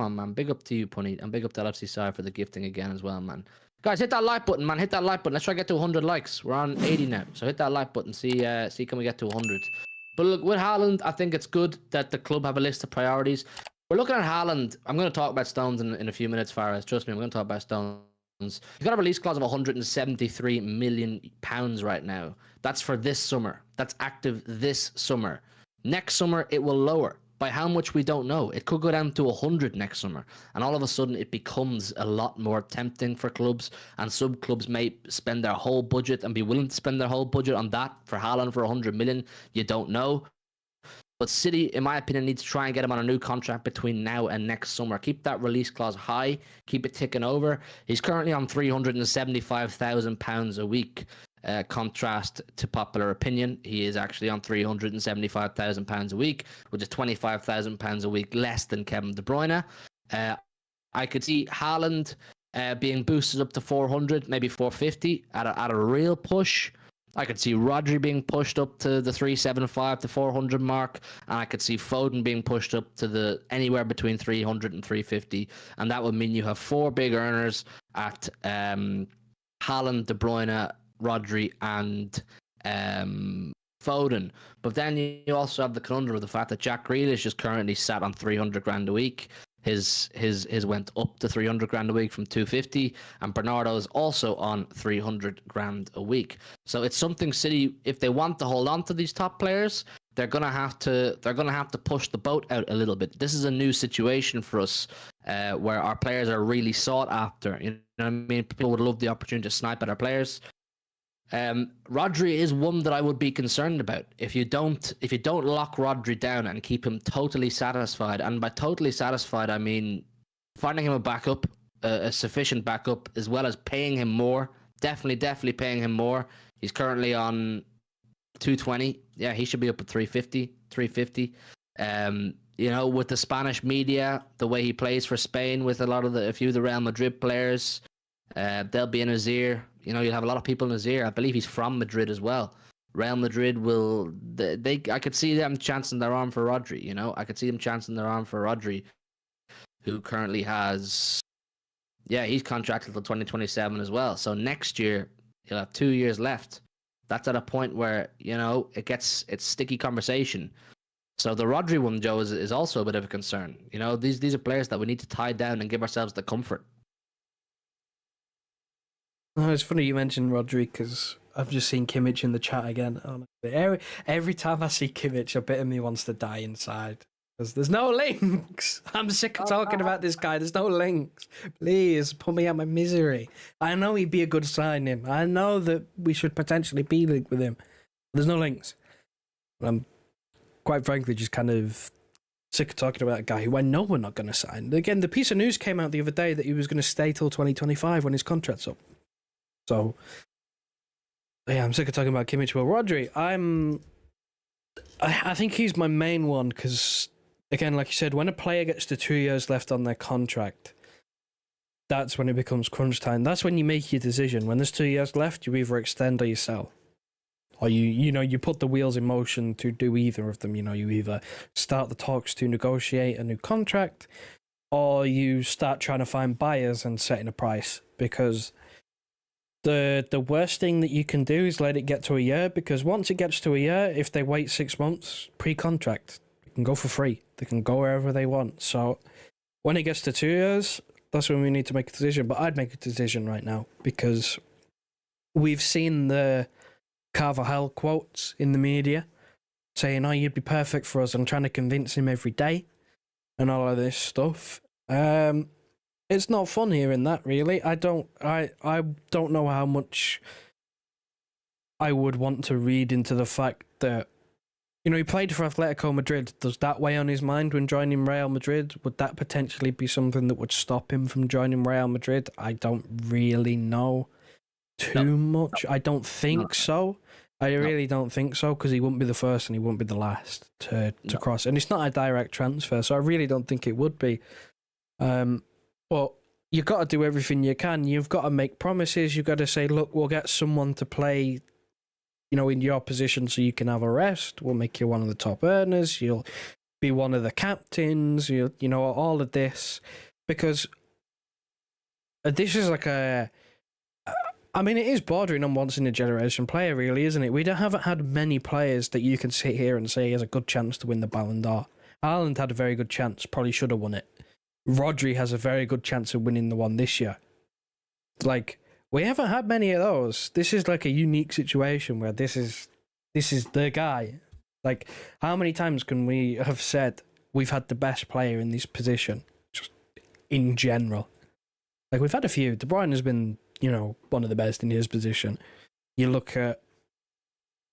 on, man. Big up to you, Punny, and big up to LFC Side for the gifting again as well, man. Guys, hit that like button, man. Hit that like button. Let's try to get to 100 likes. We're on 80 now, so hit that like button. See can we get to 100? But look, with Haaland, I think it's good that the club have a list of priorities. We're looking at Haaland. I'm going to talk about Stones in a few minutes, Faraz. Trust me, I'm going to talk about Stones He's got a release clause of 173 million pounds right now. That's for this summer. That's active this summer. Next summer, it will lower. By how much, we don't know. It could go down to 100 next summer. And all of a sudden, it becomes a lot more tempting for clubs. And some clubs may spend their whole budget and be willing to spend their whole budget on that. For Haaland for 100 million, you don't know. But City, in my opinion, needs to try and get him on a new contract between now and next summer. Keep that release clause high. Keep it ticking over. He's currently on £375,000 a week. Contrast to popular opinion, he is actually on £375,000 a week, which is £25,000 a week less than Kevin De Bruyne. I could see Haaland being boosted up to 400, maybe 450 at a real push. I could see Rodri being pushed up to the 375 to 400 mark, and I could see Foden being pushed up to the anywhere between 300 and 350, and that would mean you have four big earners at Haaland, De Bruyne, Rodri, and Foden. But then you also have the conundrum of the fact that Jack Grealish is currently sat on 300 grand a week. His went up to 300 grand a week from 250, and Bernardo is also on 300 grand a week. So it's something City, if they want to hold on to these top players, they're gonna have to push the boat out a little bit. This is a new situation for us, where our players are really sought after. You know what I mean? People would love the opportunity to snipe at our players. Rodri is one that I would be concerned about. If you don't lock Rodri down and keep him totally satisfied, and by totally satisfied I mean finding him a backup, a sufficient backup, as well as paying him more. Definitely paying him more. He's currently on 220. Yeah, he should be up at 350. You know, with the Spanish media, the way he plays for Spain, with a few of the Real Madrid players, they'll be in his ear. You know, you'll have a lot of people in his ear. I believe he's from Madrid as well. Real Madrid will... I could see them chancing their arm for Rodri, you know? I could see them chancing their arm for Rodri, who currently has... Yeah, he's contracted till 2027 as well. So next year, he'll have 2 years left. That's at a point where, you know, it's sticky conversation. So the Rodri one, Joe, is also a bit of a concern. You know, these are players that we need to tie down and give ourselves the comfort. Oh, it's funny you mentioned Rodri, because I've just seen Kimmich in the chat again. Every time I see Kimmich, a bit of me wants to die inside. Because there's no links. I'm sick of talking about this guy. There's no links. Please, put me out of my misery. I know he'd be a good signing. I know that we should potentially be linked with him. There's no links. I'm quite frankly just kind of sick of talking about a guy who I know we're not going to sign. Again, the piece of news came out the other day that he was going to stay till 2025 when his contract's up. So, yeah, I'm sick of talking about Kimmich. Well, Rodri, I think he's my main one because, again, like you said, when a player gets to 2 years left on their contract, that's when it becomes crunch time. That's when you make your decision. When there's 2 years left, you either extend or you sell. Or you put the wheels in motion to do either of them. You know, you either start the talks to negotiate a new contract, or you start trying to find buyers and setting a price, because the worst thing that you can do is let it get to a year, because once it gets to a year, if they wait 6 months, pre-contract, they can go for free. They can go wherever they want. So when it gets to 2 years, that's when we need to make a decision. But I'd make a decision right now, because we've seen the Carvajal quotes in the media saying, oh, you'd be perfect for us. I'm trying to convince him every day and all of this stuff. It's not fun hearing that, really. I don't know how much I would want to read into the fact that, you know, he played for Atletico Madrid. Does that weigh on his mind when joining Real Madrid? Would that potentially be something that would stop him from joining Real Madrid? I don't really know too much. I don't think so. I really don't think so, because he wouldn't be the first and he wouldn't be the last to cross. And it's not a direct transfer, so I really don't think it would be. But you've got to do everything you can. You've got to make promises. You've got to say, look, we'll get someone to play, you know, in your position so you can have a rest. We'll make you one of the top earners. You'll be one of the captains. You know, all of this. Because this is like I mean, it is bordering on once in a generation player, really, isn't it? We haven't had many players that you can sit here and say he has a good chance to win the Ballon d'Or. Haaland had a very good chance, probably should have won it. Rodri has a very good chance of winning the one this year. Like, we haven't had many of those. This is like a unique situation where this is the guy. Like, how many times can we have said we've had the best player in this position, just in general? Like, we've had a few. De Bruyne has been, one of the best in his position. You look at,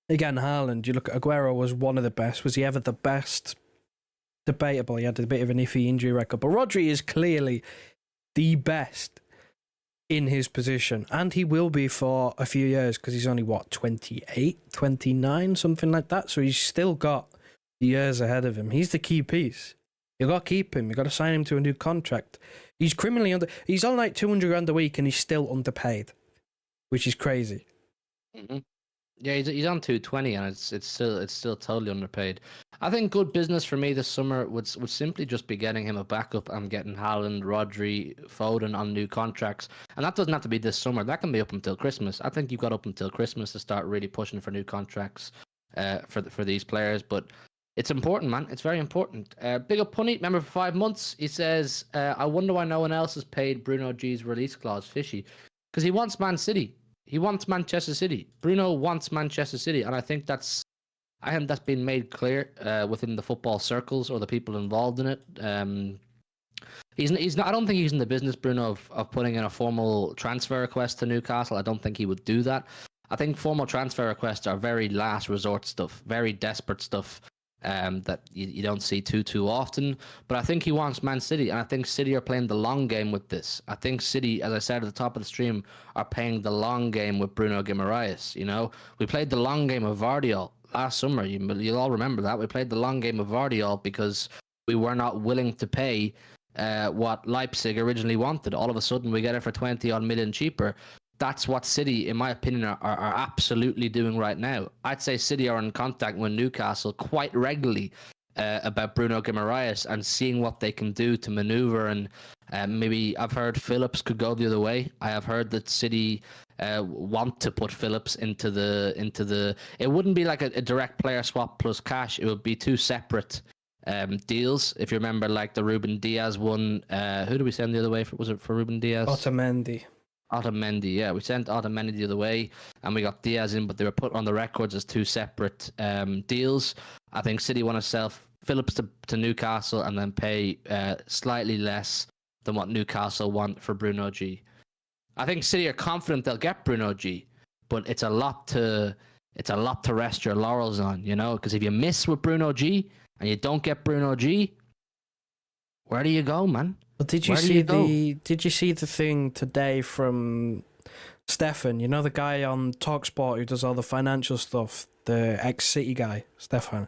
again, Haaland, you look at Aguero was one of the best. Was he ever the best? Debatable. He had a bit of an iffy injury record. But Rodri is clearly the best in his position. And he will be for a few years because he's only, 28, 29, something like that. So he's still got years ahead of him. He's the key piece. You got to keep him. You got to sign him to a new contract. He's criminally he's on like 200 grand a week and he's still underpaid, which is crazy. Mm-hmm. Yeah, he's on 220 and it's still totally underpaid. I think good business for me this summer would simply just be getting him a backup and getting Haaland, Rodri, Foden on new contracts. And that doesn't have to be this summer. That can be up until Christmas. I think you've got up until Christmas to start really pushing for new contracts for these players. But it's important, man. It's very important. Big up Punny, member for 5 months. He says, I wonder why no one else has paid Bruno G's release clause, Fishy. Because he wants Man City. He wants Manchester City. Bruno wants Manchester City, and I think that's been made clear within the football circles or the people involved in it. He's not. I don't think he's in the business, Bruno, of putting in a formal transfer request to Newcastle. I don't think he would do that. I think formal transfer requests are very last resort stuff, very desperate stuff. That you don't see too often. But I think he wants Man City, and I think City are playing the long game with this. I think City, as I said at the top of the stream, are playing the long game with Bruno Guimaraes. We played the long game of Vardiol last summer. You'll all remember that. We played the long game of Vardiol because we were not willing to pay what Leipzig originally wanted. All of a sudden, we get it for 20-odd million cheaper. That's what City, in my opinion, are absolutely doing right now. I'd say City are in contact with Newcastle quite regularly about Bruno Guimaraes and seeing what they can do to maneuver. And maybe I've heard Phillips could go the other way. I have heard that City want to put Phillips into the. It wouldn't be like a direct player swap plus cash. It would be two separate deals. If you remember, like the Ruben Diaz one. Who did we send the other way? Was it for Ruben Diaz? Otamendi, yeah. We sent Otamendi the other way, and we got Diaz in, but they were put on the records as two separate deals. I think City want to sell Phillips to Newcastle and then pay slightly less than what Newcastle want for Bruno G. I think City are confident they'll get Bruno G, but it's a lot to rest your laurels on, because if you miss with Bruno G and you don't get Bruno G, where do you go, man? Well, did you see the thing today from Stefan? The guy on TalkSport who does all the financial stuff, the ex-City guy, Stefan.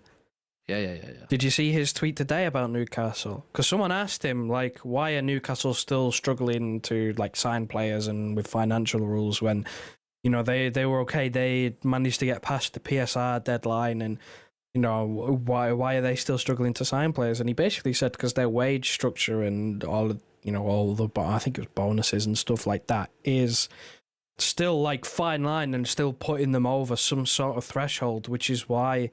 Yeah. Did you see his tweet today about Newcastle? Because someone asked him, why are Newcastle still struggling to sign players and with financial rules when, they were okay. They managed to get past the PSR deadline and. Why are they still struggling to sign players? And he basically said because their wage structure and all the I think it was bonuses and stuff like that is still fine line and still putting them over some sort of threshold, which is why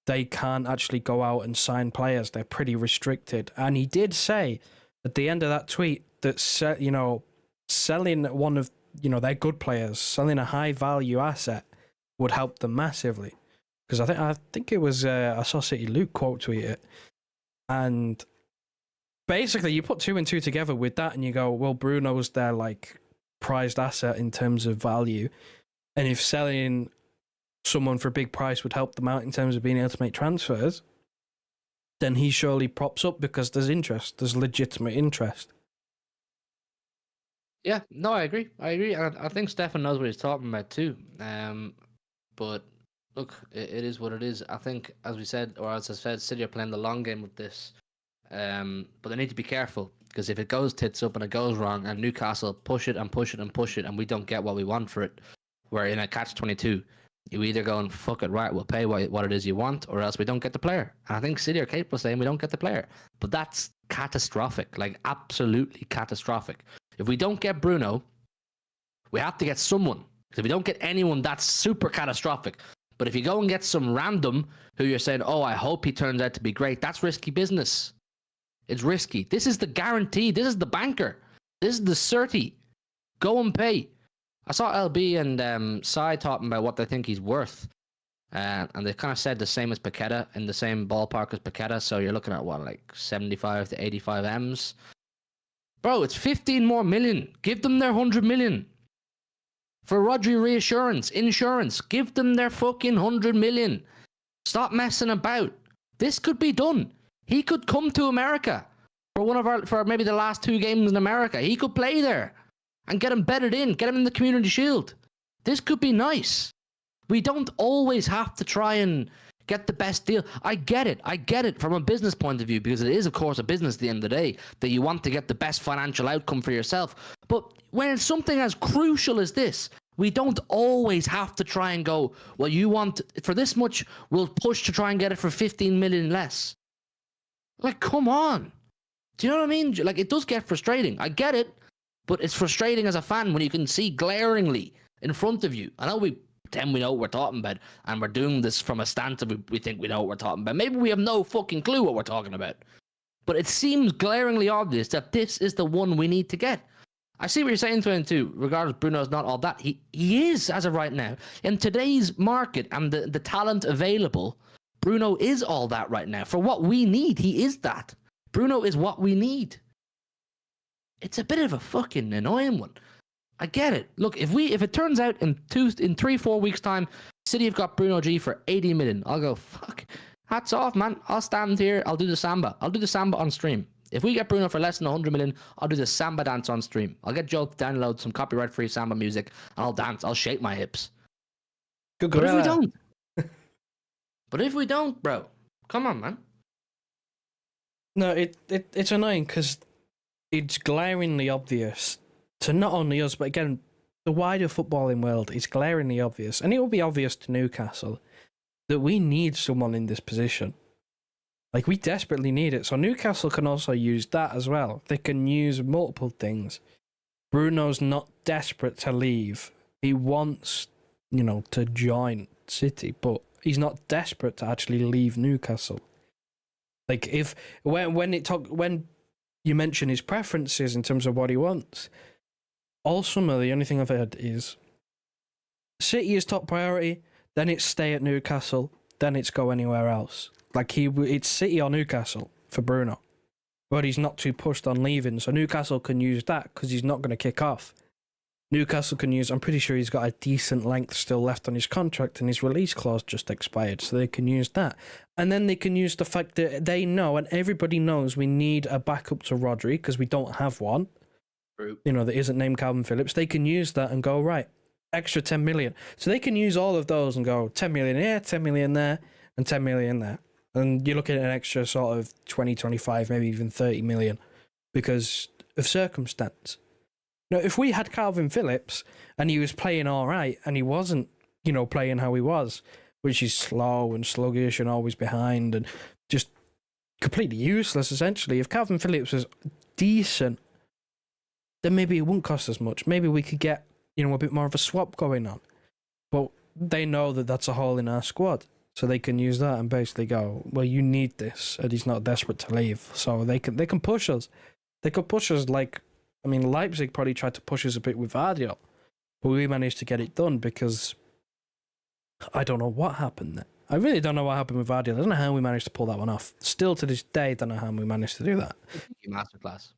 they can't actually go out and sign players. They're pretty restricted. And he did say at the end of that tweet that selling one of their good players, selling a high value asset would help them massively. Because I think it was I saw City Luke quote tweet it, and basically you put two and two together with that, and you go, well, Bruno's their prized asset in terms of value, and if selling someone for a big price would help them out in terms of being able to make transfers, then he surely props up because there's interest, there's legitimate interest. Yeah, no, I agree, and I think Stefan knows what he's talking about too. But. Look, it is what it is. I think, as we said, or as I said, City are playing the long game with this. But they need to be careful, because if it goes tits up and it goes wrong, and Newcastle push it, and we don't get what we want for it, we're in a catch-22. You either go and fuck it, right, we'll pay what it is you want, or else we don't get the player. And I think City are capable of saying we don't get the player. But that's catastrophic, absolutely catastrophic. If we don't get Bruno, we have to get someone. Because if we don't get anyone, that's super catastrophic. But if you go and get some random who you're saying, oh, I hope he turns out to be great, that's risky business. It's risky. This is the guarantee. This is the banker. This is the certi. Go and pay. I saw LB and Side talking about what they think he's worth. And they kind of said the same as Paqueta, in the same ballpark as Paqueta. So you're looking at what, like 75 to 85 M's? Bro, it's 15 more million. Give them their 100 million. For Rodri reassurance, insurance, give them their fucking 100 million. Stop messing about. This could be done. He could come to America for maybe the last 2 games in America. He could play there and get him bedded in, get him in the Community Shield. This could be nice. We don't always have to try and get the best deal. I get it from a business point of view, because it is, of course, a business at the end of the day, that you want to get the best financial outcome for yourself. But when it's something as crucial as this, we don't always have to try and go, well, you want for this much, we'll push to try and get it for 15 million less. Like, come on. Do you know what I mean? Like, it does get frustrating. I get it, but it's frustrating as a fan when you can see glaringly in front of you. I know we pretend we know what we're talking about, and we're doing this from a stance of we think we know what we're talking about. Maybe we have no fucking clue what we're talking about. But it seems glaringly obvious that this is the one we need to get. I see what you're saying, 22. Regardless, Bruno's not all that. He is, as of right now. In today's market and the talent available, Bruno is all that right now. For what we need, he is that. Bruno is what we need. It's a bit of a fucking annoying one. I get it. Look, if it turns out in 3-4 weeks' time, City have got Bruno G for 80 million, I'll go, fuck. Hats off, man. I'll stand here. I'll do the samba. I'll do the samba on stream. If we get Bruno for less than 100 million, I'll do the samba dance on stream. I'll get Joe to download some copyright-free samba music, and I'll dance. I'll shake my hips. Good But if we don't, bro, come on, man. No, it's annoying because it's glaringly obvious to not only us, but again, the wider footballing world. It's glaringly obvious, and it will be obvious to Newcastle that we need someone in this position. Like, we desperately need it. So Newcastle can also use that as well. They can use multiple things. Bruno's not desperate to leave. He wants, to join City, but he's not desperate to actually leave Newcastle. Like, when you mention his preferences in terms of what he wants, all summer the only thing I've heard is City is top priority, then it's stay at Newcastle, then it's go anywhere else. Like, it's City or Newcastle for Bruno. But he's not too pushed on leaving, so Newcastle can use that because he's not going to kick off. Newcastle can use, I'm pretty sure he's got a decent length still left on his contract, and his release clause just expired, so they can use that. And then they can use the fact that they know, and everybody knows, we need a backup to Rodri because we don't have one. True. That isn't named Calvin Phillips. They can use that and go, right, extra 10 million. So they can use all of those and go 10 million here, 10 million there, and 10 million there. And you're looking at an extra sort of 20, 25, maybe even 30 million because of circumstance. Now, if we had Calvin Phillips and he was playing all right and he wasn't, playing how he was, which is slow and sluggish and always behind and just completely useless, essentially. If Calvin Phillips was decent, then maybe it wouldn't cost as much. Maybe we could get, a bit more of a swap going on. But they know that that's a hole in our squad. So they can use that and basically go, well, you need this, and he's not desperate to leave. So they can push us. They could push us Leipzig probably tried to push us a bit with Vardiol, but we managed to get it done because I don't know what happened there. I really don't know what happened with Vardiol. I don't know how we managed to pull that one off. Still to this day, I don't know how we managed to do that. Masterclass.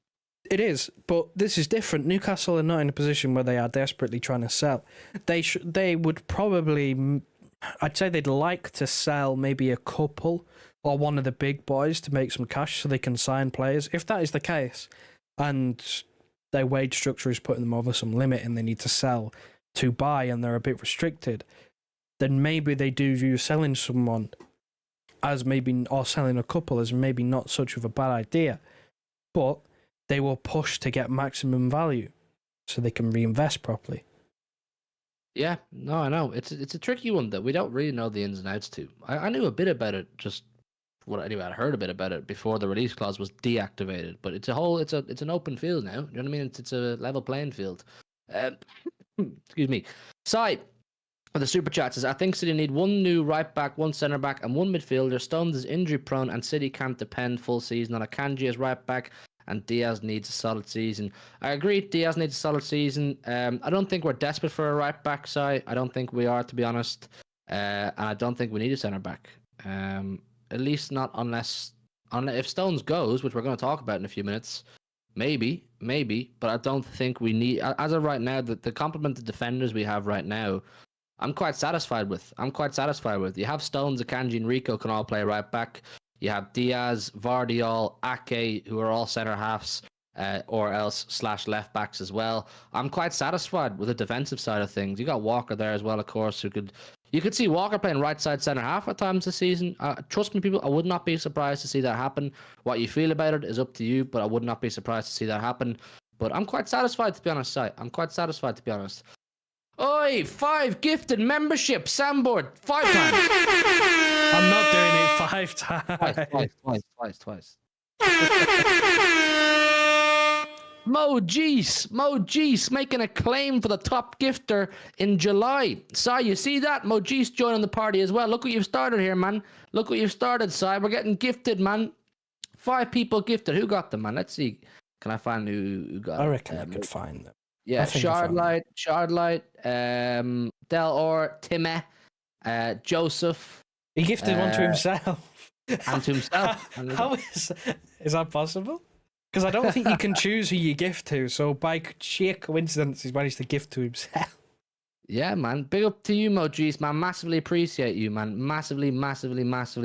It is, but this is different. Newcastle are not in a position where they are desperately trying to sell. They would probably... I'd say they'd like to sell maybe a couple or one of the big boys to make some cash so they can sign players. If that is the case, and their wage structure is putting them over some limit and they need to sell to buy and they're a bit restricted, then maybe they do view selling someone as maybe, or selling a couple as maybe not such of a bad idea. But they will push to get maximum value so they can reinvest properly. Yeah, no, I know. It's a tricky one that we don't really know the ins and outs to. I knew a bit about it, I heard a bit about it before the release clause was deactivated. But it's an open field now. You know what I mean? It's a level playing field. Excuse me. Side of the super chat says, I think City need one new right back, one centre back, and one midfielder. Stones is injury prone, and City can't depend full season on Akanji as right back and Diaz needs a solid season. I agree, Diaz needs a solid season. I don't think we're desperate for a right back side. I don't think we are, to be honest. And I don't think we need a centre back. At least not unless if Stones goes, which we're going to talk about in a few minutes. Maybe, but I don't think we need. As of right now, the complement of defenders we have right now, I'm quite satisfied with. You have Stones, Akanji, and Rico can all play right back. You have Diaz, Vardiol, Ake, who are all centre halves, or else / left backs as well. I'm quite satisfied with the defensive side of things. You got Walker there as well, of course, you could see Walker playing right side centre half at times this season. Trust me, people, I would not be surprised to see that happen. What you feel about it is up to you, but I would not be surprised to see that happen. But I'm quite satisfied, to be honest, Oi, 5 gifted membership, Samboard, 5 times. I'm not doing it 5 times. Twice. Mo Geese making a claim for the top gifter in July. Si, you see that? Mo Geese joining the party as well. Look what you've started here, man. Look what you've started, Si. We're getting gifted, man. 5 people gifted. Who got them, man? Let's see. Can I find who got I it? reckon I could find them. Yeah, Shardlight, Del Or, Timmy, Joseph. He gifted one to himself. And to himself. How is that possible? Because I don't think you can choose who you gift to. So by sheer coincidence, he's managed to gift to himself. Yeah, man. Big up to you, Mojis, man. Massively appreciate you, man. Massively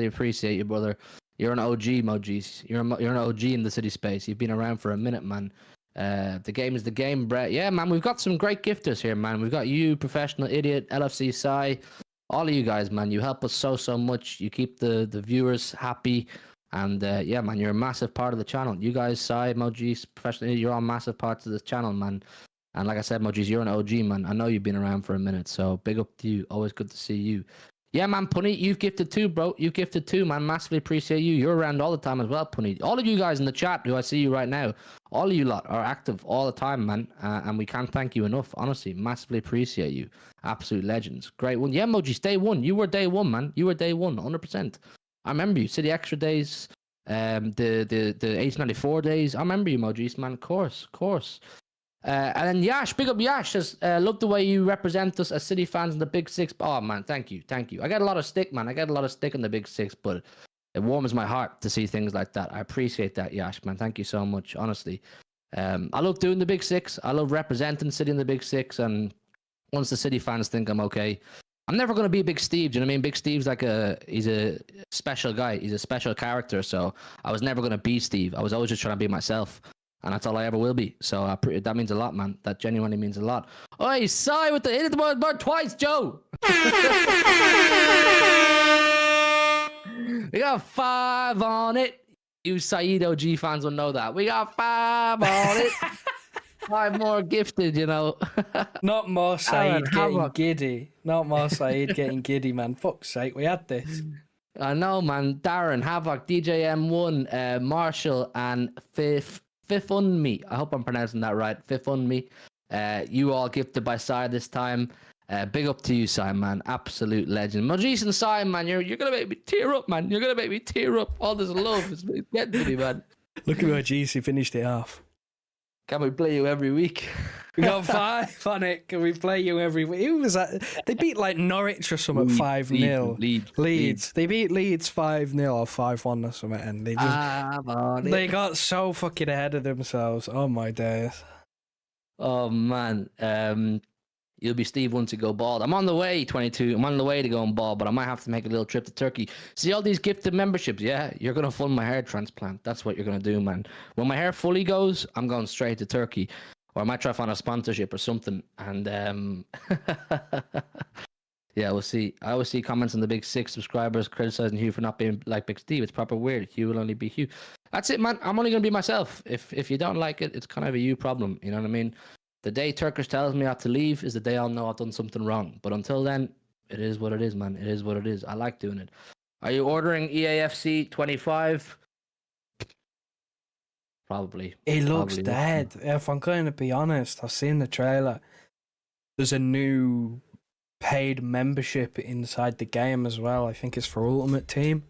appreciate you, brother. You're an OG, Mojis. You're an OG in the city space. You've been around for a minute, man. The game is the game, Brett. Yeah, man. We've got some great gifters here, man. We've got you, Professional Idiot, LFC Side. All of you guys, man. You help us so much. You keep the viewers happy. And yeah, man, you're a massive part of the channel. You guys, Sai, Mojis, Professional, you're all massive parts of this channel, man. And like I said, Mojis, you're an OG, man. I know you've been around for a minute, so big up to you. Always good to see you. Yeah, man, Punny, you've gifted too, bro. You've gifted too, man. Massively appreciate you. You're around all the time as well, Punny. All of you guys in the chat, who I see you right now, all of you lot are active all the time, man. And we can't thank you enough. Honestly, massively appreciate you. Absolute legends. Great one. Yeah, Mojis, day one. You were day one, man. You were day one, 100%. I remember you. City Extra days, the 894 days. I remember you, Mojis, man. Of course. And then Yash, big up Yash, says, love the way you represent us as City fans in the Big Six. Oh, man, thank you. I get a lot of stick, man. I get a lot of stick in the Big Six, but it warms my heart to see things like that. I appreciate that, Yash, man. Thank you so much, honestly. I love doing the Big Six. I love representing City in the Big Six, and once the City fans think I'm okay, I'm never going to be Big Steve. Do you know what I mean? Big Steve's he's a special guy. He's a special character. So I was never going to be Steve. I was always just trying to be myself. And that's all I ever will be. So that means a lot, man. That genuinely means a lot. Oi, Sai with the hit the board twice, Joe. We got 5 on it. You Saeed OG fans will know that. We got 5 on it. 5 more gifted, you know. Not more Saeed getting Havoc. giddy. Not more Saeed getting giddy, man. Fuck's sake, we had this. I know, man. Darren, Havoc, DJ M1, Marshall, and Fifth on Me. I hope I'm pronouncing that right. Fifth on Me. You all gifted by Sai this time. Big up to you, Sai, man. Absolute legend. Mojis and Sai, man, you're gonna make me tear up, man. You're gonna make me tear up. All this love is getting to me, man. Look at Mojis, he finished it off. Can we play you every week? We got 5 on it. Can we play you every week? Who was that? They beat like Norwich or something 5-0. Leeds. They beat Leeds 5-0 or 5-1 or something, and they just they got so fucking ahead of themselves. Oh my days. Oh man. You'll be Steve once you go bald. I'm on the way, 22. I'm on the way to going bald, but I might have to make a little trip to Turkey. See all these gifted memberships? Yeah, you're going to fund my hair transplant. That's what you're going to do, man. When my hair fully goes, I'm going straight to Turkey. Or I might try to find a sponsorship or something. And yeah, we'll see. I always see comments on the Big Six subscribers criticizing Hugh for not being like Big Steve. It's proper weird. Hugh will only be Hugh. That's it, man. I'm only going to be myself. If you don't like it, it's kind of a you problem. You know what I mean? The day Turkish tells me I have to leave is the day I'll know I've done something wrong. But until then, it is what it is, man. It is what it is. I like doing it. Are you ordering EAFC 25? Probably. He looks dead. If I'm going to be honest, I've seen the trailer. There's a new paid membership inside the game as well. I think it's for Ultimate Team.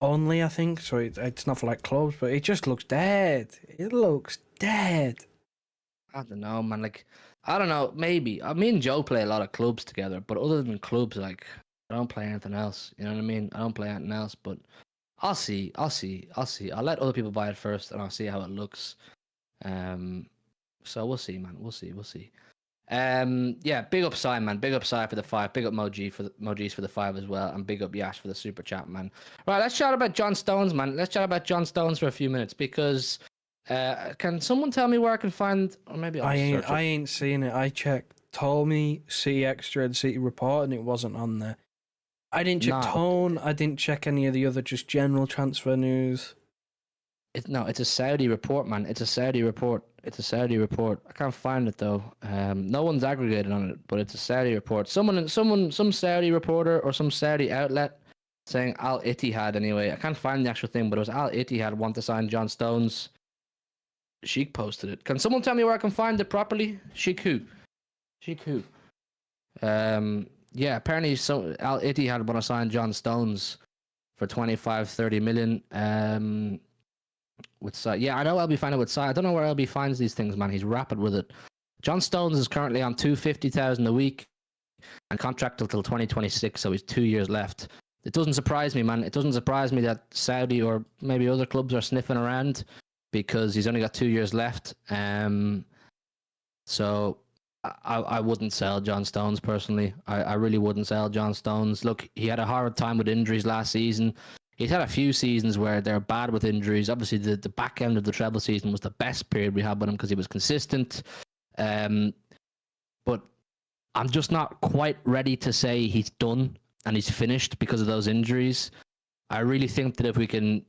only, I think. So it's not for like clubs, but it just looks dead. It looks dead. I don't know, man. Like, I don't know. Maybe me and Joe play a lot of clubs together, but other than clubs, like, I don't play anything else. You know what I mean? I don't play anything else, but I'll see. I'll let other people buy it first, and I'll see how it looks. So we'll see, man. We'll see. Yeah, big up Sai, man. Big up Sai for the 5. Big up Mojis for the 5 as well, and big up Yash for the super chat, man. Right, let's chat about John Stones, man. Let's chat about John Stones for a few minutes because can someone tell me where I can find? Or maybe I ain't seen it. I checked. Told me City Extra and City Report, and it wasn't on there. I didn't check Tone. I didn't check any of the other just general transfer news. It's a Saudi report, man. It's a Saudi report. I can't find it though. No one's aggregated on it, but it's a Saudi report. Some Saudi reporter or some Saudi outlet saying Al Ittihad anyway. I can't find the actual thing, but it was Al Ittihad want to sign John Stones. Sheik posted it. Can someone tell me where I can find it properly? Sheik who? Yeah, apparently Al Ittihad want to sign John Stones for 25-30 million. With Sai. Yeah, I know LB find it with Sai. I don't know where LB finds these things, man. He's rapid with it. John Stones is currently on $250,000 a week and contracted till 2026, so he's 2 years left. It doesn't surprise me, man. It doesn't surprise me that Saudi or maybe other clubs are sniffing around because he's only got 2 years left. So I wouldn't sell John Stones personally. I really wouldn't sell John Stones. Look, he had a hard time with injuries last season. He's had a few seasons where they're bad with injuries. Obviously, the back end of the treble season was the best period we had with him because he was consistent. But I'm just not quite ready to say he's done and he's finished because of those injuries. I really think that if we can...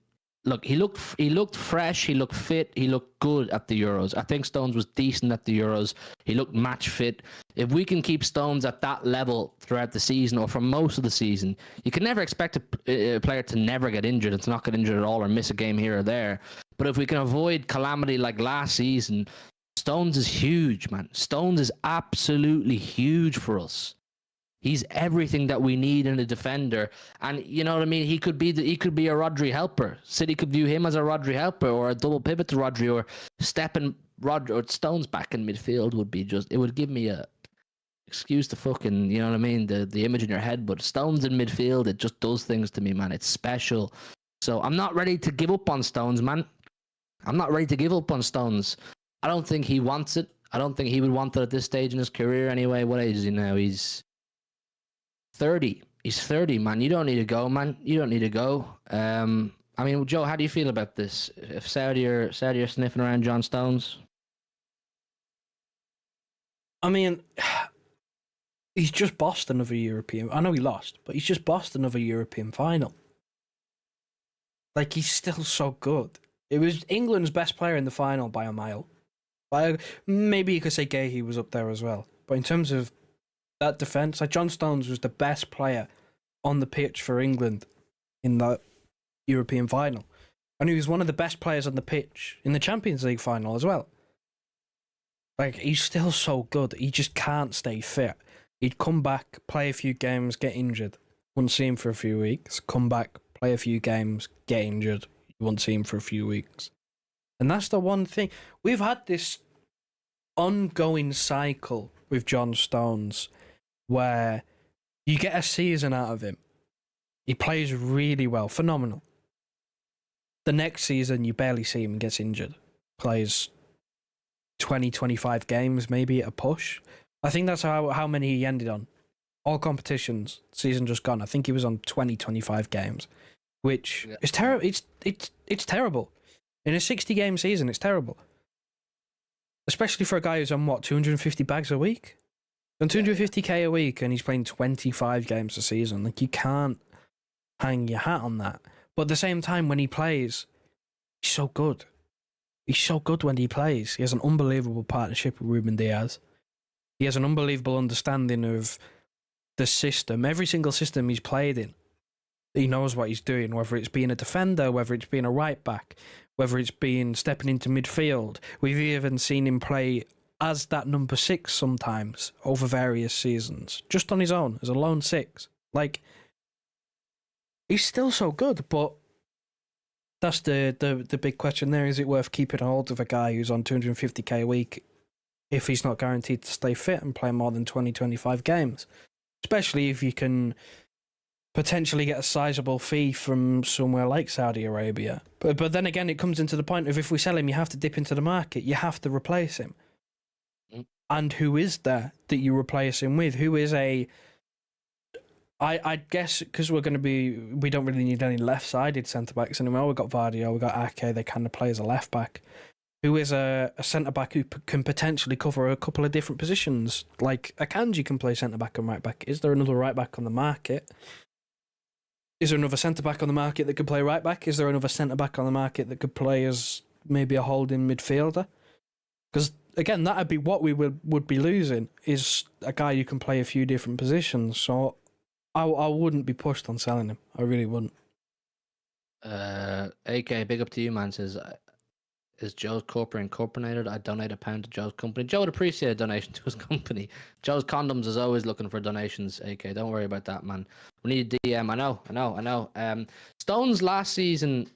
Look, he looked fresh, he looked fit, he looked good at the Euros. I think Stones was decent at the Euros. He looked match fit. If we can keep Stones at that level throughout the season or for most of the season, you can never expect a player to never get injured and to not get injured at all or miss a game here or there. But if we can avoid calamity like last season, Stones is huge, man. Stones is absolutely huge for us. He's everything that we need in a defender, and you know what I mean. He could be a Rodri helper. City could view him as a Rodri helper or a double pivot to Rodri or stepping Rodri or Stones back in midfield would be just. It would give me a excuse to fucking, you know what I mean, the image in your head. But Stones in midfield, it just does things to me, man. It's special. So I'm not ready to give up on Stones, man. I'm not ready to give up on Stones. I don't think he wants it. I don't think he would want it at this stage in his career anyway. What age is he now? He's 30. He's 30, man. You don't need to go, man. You don't need to go. I mean, Joe, how do you feel about this? If Saudi are sniffing around John Stones? I mean, he's just bossed another European. I know he lost, but he's just bossed another European final. Like, he's still so good. It was England's best player in the final by a mile. Maybe you could say Gahey was up there as well. But in terms of that defence, like John Stones was the best player on the pitch for England in that European final. And he was one of the best players on the pitch in the Champions League final as well. Like, he's still so good. He just can't stay fit. He'd come back, play a few games, get injured. Wouldn't see him for a few weeks. Come back, play a few games, get injured. You wouldn't see him for a few weeks. And that's the one thing. We've had this ongoing cycle with John Stones where you get a season out of him. He plays really well, phenomenal. The next season, you barely see him and gets injured. Plays 20, 25 games, maybe at a push. I think that's how many he ended on. All competitions, season just gone. I think he was on 20, 25 games, which is terrible. It's terrible. In a 60-game season, it's terrible. Especially for a guy who's on, 250 bags a week? On 250k a week, and he's playing 25 games a season. Like, you can't hang your hat on that. But at the same time, when he plays, he's so good. He's so good when he plays. He has an unbelievable partnership with Ruben Diaz. He has an unbelievable understanding of the system. Every single system he's played in, he knows what he's doing, whether it's being a defender, whether it's being a right back, whether it's being stepping into midfield. We've even seen him play as that number 6 sometimes over various seasons, just on his own, as a lone 6. Like, he's still so good, but That's the big question there. Is it worth keeping hold of a guy who's on 250k a week if he's not guaranteed to stay fit and play more than 20-25 games? Especially if you can potentially get a sizable fee from somewhere like Saudi Arabia. But then again, it comes into the point of if we sell him, you have to dip into the market. You have to replace him. And who is there that you replace him with? Who is a... I guess because we don't really need any left-sided centre-backs anymore. We've got Vardio, we've got Ake, they kind of play as a left-back. Who is a centre-back who can potentially cover a couple of different positions? Like Akanji can play centre-back and right-back. Is there another right-back on the market? Is there another centre-back on the market that could play right-back? Is there another centre-back on the market that could play as maybe a holding midfielder? Because, again, that would be what we would be losing, is a guy who can play a few different positions. So I wouldn't be pushed on selling him. I really wouldn't. AK, big up to you, man. Says, is Joe's Corporate Incorporated? I donate £1 to Joe's company. Joe would appreciate a donation to his company. Joe's Condoms is always looking for donations, AK. Don't worry about that, man. We need a DM. I know. Stones last season,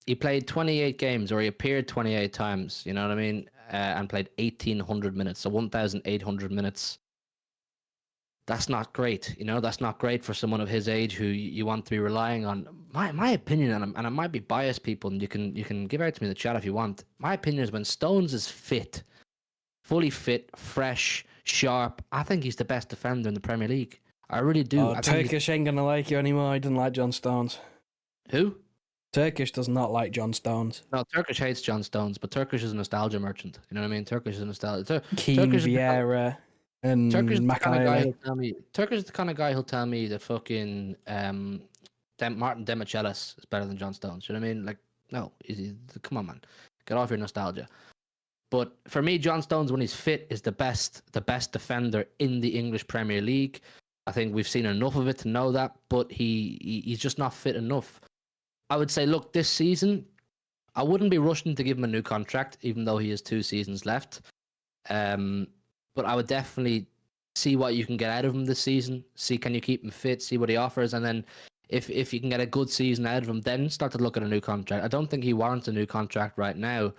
he played 28 games, or he appeared 28 times, you know what I mean? And played 1,800 minutes, so 1,800 minutes. That's not great, you know. That's not great for someone of his age who you want to be relying on. My opinion, and I might be biased, people, and you can give out to me in the chat if you want. My opinion is when Stones is fit, fully fit, fresh, sharp, I think he's the best defender in the Premier League. I really do. I think Turkish ain't gonna like you anymore. I didn't like John Stones. Who? Turkish does not like John Stones. No, Turkish hates John Stones, but Turkish is a nostalgia merchant. You know what I mean? Turkish is a nostalgia. Keane, Vieira, and Turkish is the kind of guy Makalele. who'll tell me. Turkish is the kind of guy who'll tell me that fucking Martin Demichelis is better than John Stones. You know what I mean? Like, no, come on, man, get off your nostalgia. But for me, John Stones, when he's fit, is the best defender in the English Premier League. I think we've seen enough of it to know that, but he's just not fit enough. I would say, look, this season, I wouldn't be rushing to give him a new contract, even though he has 2 seasons left. But I would definitely see what you can get out of him this season. See, can you keep him fit? See what he offers, and then if you can get a good season out of him, then start to look at a new contract. I don't think he warrants a new contract right now.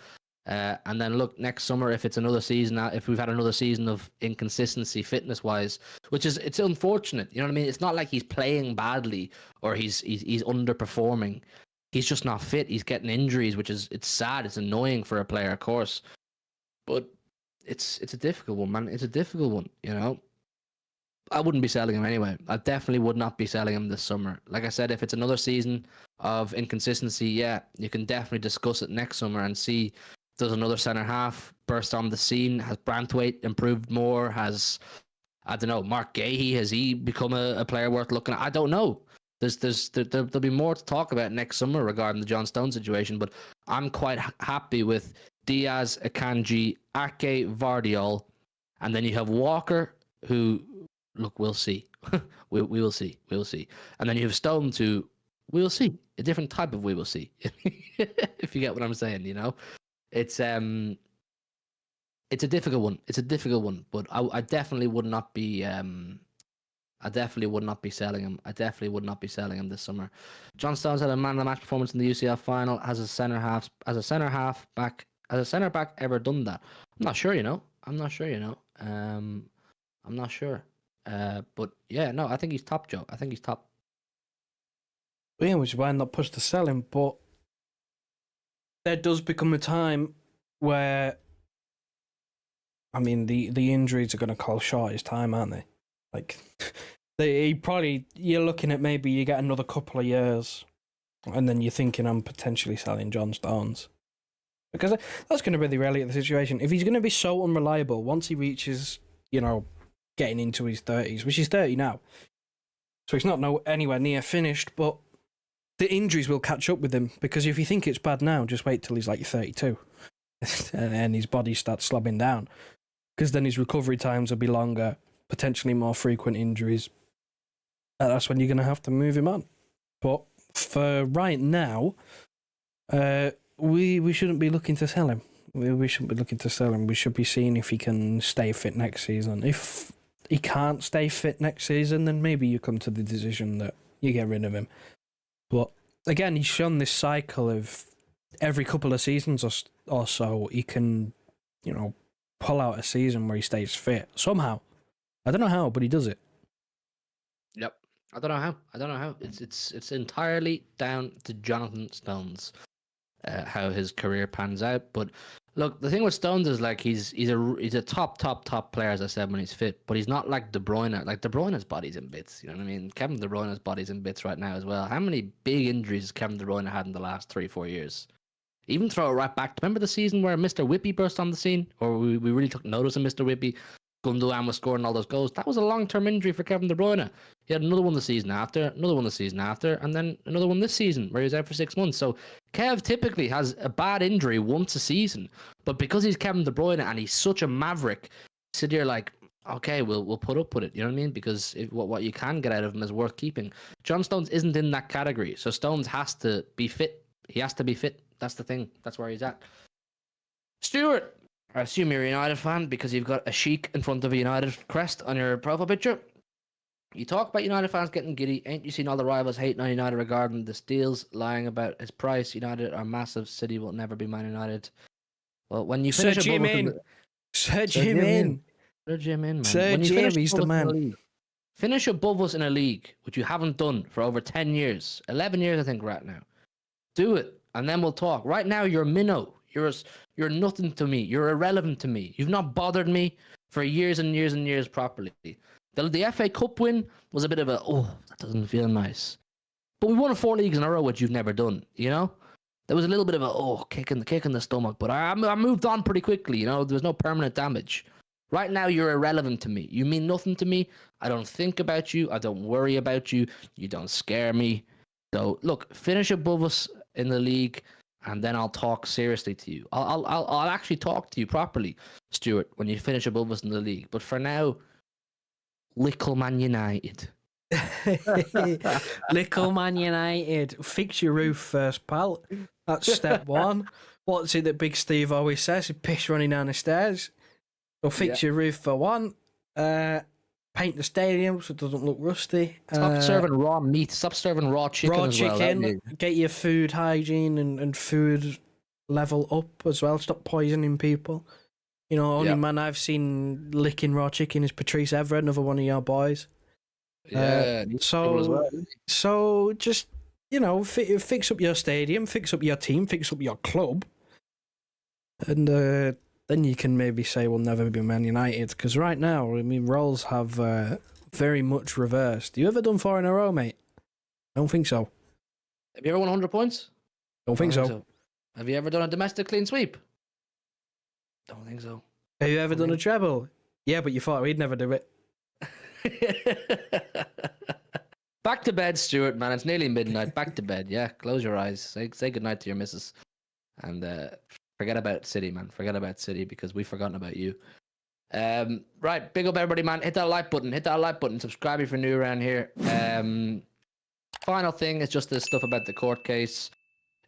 And then look, next summer, if it's another season, if we've had another season of inconsistency fitness wise, it's unfortunate. You know what I mean? It's not like he's playing badly or he's underperforming. He's just not fit. He's getting injuries, it's sad. It's annoying for a player, of course, but it's a difficult one, man. It's a difficult one, you know. I wouldn't be selling him anyway. I definitely would not be selling him this summer. Like I said, if it's another season of inconsistency, yeah, you can definitely discuss it next summer and see, does another centre half burst on the scene? Has Branthwaite improved more? Has, I don't know, Mark Gahey, has he become a player worth looking at? I don't know. There'll be more to talk about next summer regarding the John Stone situation, but I'm quite happy with Diaz, Akanji, Ake, Vardiol, and then you have Walker, who, look, we'll see. we will see. We'll see. And then you have Stones, who we'll see. A different type of we will see. If you get what I'm saying, you know? It's a difficult one. It's a difficult one, but I definitely would not be I definitely would not be selling him. I definitely would not be selling him this summer. John Stones had a man of the match performance in the UCL final. Has a centre back ever done that? I'm not sure, you know. I'm not sure. But yeah, no, I think he's top, Joe. I think he's top. Yeah, which is why I'm not pushed to sell him, but there does become a time where, I mean, the injuries are going to call short his time, aren't they? Like, you're looking at maybe you get another couple of years, and then you're thinking I'm potentially selling John Stones. Because that's going to be the reality of the situation. If he's going to be so unreliable once he reaches, you know, getting into his 30s, which he's 30 now, so he's not anywhere near finished, but the injuries will catch up with him, because if you think it's bad now, just wait till he's like 32 and his body starts slobbing down, because then his recovery times will be longer, potentially more frequent injuries, and that's when you're going to have to move him on. But for right now, we shouldn't be looking to sell him. We shouldn't be looking to sell him. We should be seeing if he can stay fit next season. If he can't stay fit next season, then maybe you come to the decision that you get rid of him. But again, he's shown this cycle of every couple of seasons or so, he can, pull out a season where he stays fit somehow. I don't know how, but he does it. Yep. I don't know how. It's entirely down to Jonathan Stones, how his career pans out. But look, the thing with Stones is like he's a top player, as I said, when he's fit. But he's not like De Bruyne. Like De Bruyne's body's in bits. You know what I mean? Kevin De Bruyne's body's in bits right now as well. How many big injuries has Kevin De Bruyne had in the last 3-4 years? Even throw it right back. Remember the season where Mr. Whippy burst on the scene, or we really took notice of Mr. Whippy? Gundogan was scoring all those goals. That was a long-term injury for Kevin De Bruyne. He had another one the season after, and then another one this season where he was out for 6 months. So Kev typically has a bad injury once a season, but because he's Kevin De Bruyne and he's such a maverick, sit here like, okay, we'll put up with it. You know what I mean? Because what you can get out of him is worth keeping. John Stones isn't in that category, so Stones has to be fit. He has to be fit. That's the thing. That's where he's at. Stuart, I assume you're a United fan because you've got a sheik in front of a United crest on your profile picture. You talk about United fans getting giddy. Ain't you seen all the rivals hating on United regarding the steals, lying about his price? United are massive. City will never be Man United. Well, when you finish Sir Jim in. Sir Jim in. Sir Jim in, man. Sir When you Jim, finish he's the above us in man. a league- Finish above us in a league, which you haven't done for over 10 years. 11 years, I think, right now. Do it, and then we'll talk. Right now, you're a minnow. You're nothing to me. You're irrelevant to me. You've not bothered me for years and years and years properly. The FA Cup win was a bit of a, that doesn't feel nice. But we won 4 leagues in a row, which you've never done, you know? There was a little bit of a, kick in the stomach. But I moved on pretty quickly, you know? There was no permanent damage. Right now, you're irrelevant to me. You mean nothing to me. I don't think about you. I don't worry about you. You don't scare me. So, look, finish above us in the league, and then I'll talk seriously to you. I'll actually talk to you properly, Stuart, when you finish above us in the league. But for now, Little Man United. Little Man United. Fix your roof first, pal. That's step one. What's it that Big Steve always says? Piss running down the stairs. So fix your roof for one. Paint the stadium so it doesn't look rusty. Stop serving raw meat. Stop serving raw chicken as well. Get your food hygiene and food level up as well. Stop poisoning people. You know, only man I've seen licking raw chicken is Patrice Evra, another one of your boys. Yeah. So just, you know, fix up your stadium, fix up your team, fix up your club. And then you can maybe say we'll never be Man United. Because right now, I mean, roles have very much reversed. You ever done 4 in a row, mate? I don't think so. Have you ever won 100 points? Don't think so. Have you ever done a domestic clean sweep? Don't think so. Have you ever done a treble? Yeah, but you thought we'd never do it. Back to bed, Stuart, man. It's nearly midnight. Back to bed, yeah. Close your eyes. Say goodnight to your missus. And forget about City, man. Forget about City because we've forgotten about you. Right, big up everybody, man. Hit that like button. Subscribe if you're new around here. Final thing is just this stuff about the court case.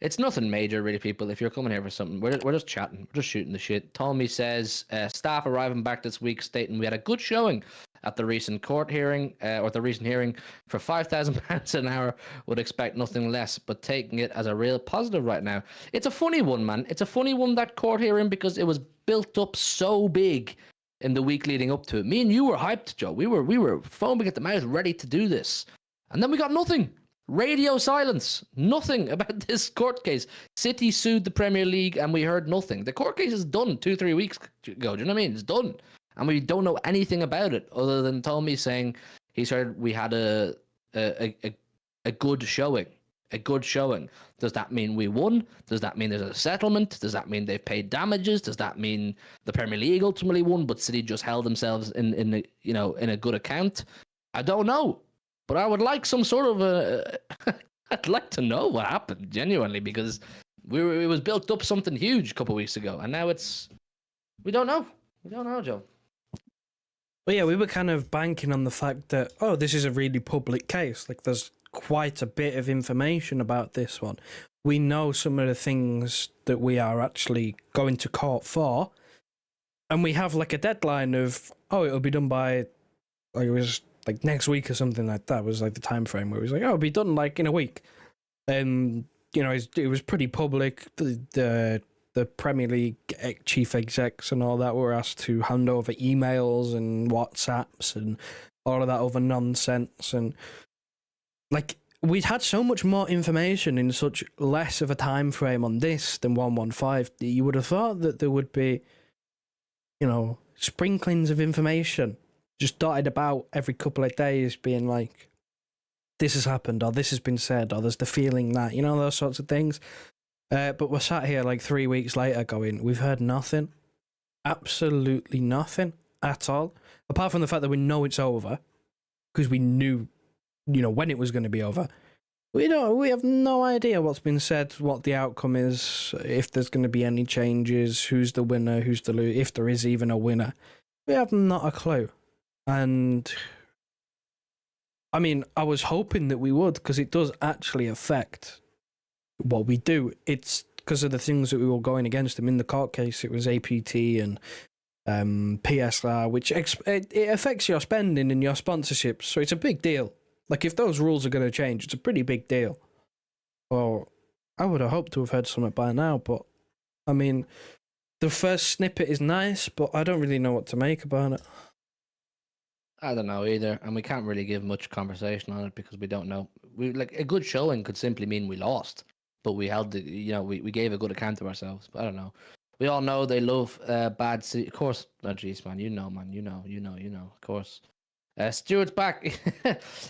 It's nothing major, really, people. If you're coming here for something, we're just chatting. We're just shooting the shit. Tommy says, staff arriving back this week stating we had a good showing at the recent court hearing, or the recent hearing, for £5,000 an hour. Would expect nothing less, but taking it as a real positive right now. It's a funny one, man. It's a funny one, that court hearing, because it was built up so big in the week leading up to it. Me and you were hyped, Joe. We were foaming at the mouth, ready to do this. And then we got nothing. Radio silence. Nothing about this court case. City sued the Premier League and we heard nothing. The court case is done 2-3 weeks ago. Do you know what I mean? It's done. And we don't know anything about it other than Tommy saying he's heard we had a good showing. A good showing. Does that mean we won? Does that mean there's a settlement? Does that mean they've paid damages? Does that mean the Premier League ultimately won, but City just held themselves in a good account? I don't know. But I would like some sort of I'd like to know what happened, genuinely, because it was built up something huge a couple of weeks ago, and now we don't know. We don't know, Joe. Well, yeah, we were kind of banking on the fact that, this is a really public case. Like, there's quite a bit of information about this one. We know some of the things that we are actually going to court for, and we have, like, a deadline of, it'll be done by, like, it was like next week or something like that was like the time frame where it was like, it'll be done like in a week. You know, it was pretty public. The Premier League chief execs and all that were asked to hand over emails and WhatsApps and all of that other nonsense. And like, we'd had so much more information in such less of a time frame on this than 115. You would have thought that there would be, you know, sprinklings of information just dotted about every couple of days, being like, this has happened, or this has been said, or there's the feeling that, you know, those sorts of things. But we're sat here like 3 weeks later going, we've heard nothing. Absolutely nothing at all. Apart from the fact that we know it's over, because we knew, you know, when it was going to be over. We have no idea what's been said, what the outcome is, if there's going to be any changes, who's the winner, who's the loser, if there is even a winner. We have not a clue. And I mean, I was hoping that we would, because it does actually affect what we do. It's because of the things that we were going against them. In the court case, it was APT and PSR, which it affects your spending and your sponsorships. So it's a big deal. Like, if those rules are going to change, it's a pretty big deal. Well, I would have hoped to have heard something by now, but I mean, the first snippet is nice, but I don't really know what to make about it. I don't know either, and we can't really give much conversation on it because we don't know. We like a good showing could simply mean we lost, but we held the, you know, we gave a good account of ourselves. But I don't know. We all know they love bad. Of course, oh jeez, man, you know, of course. Stewart's back.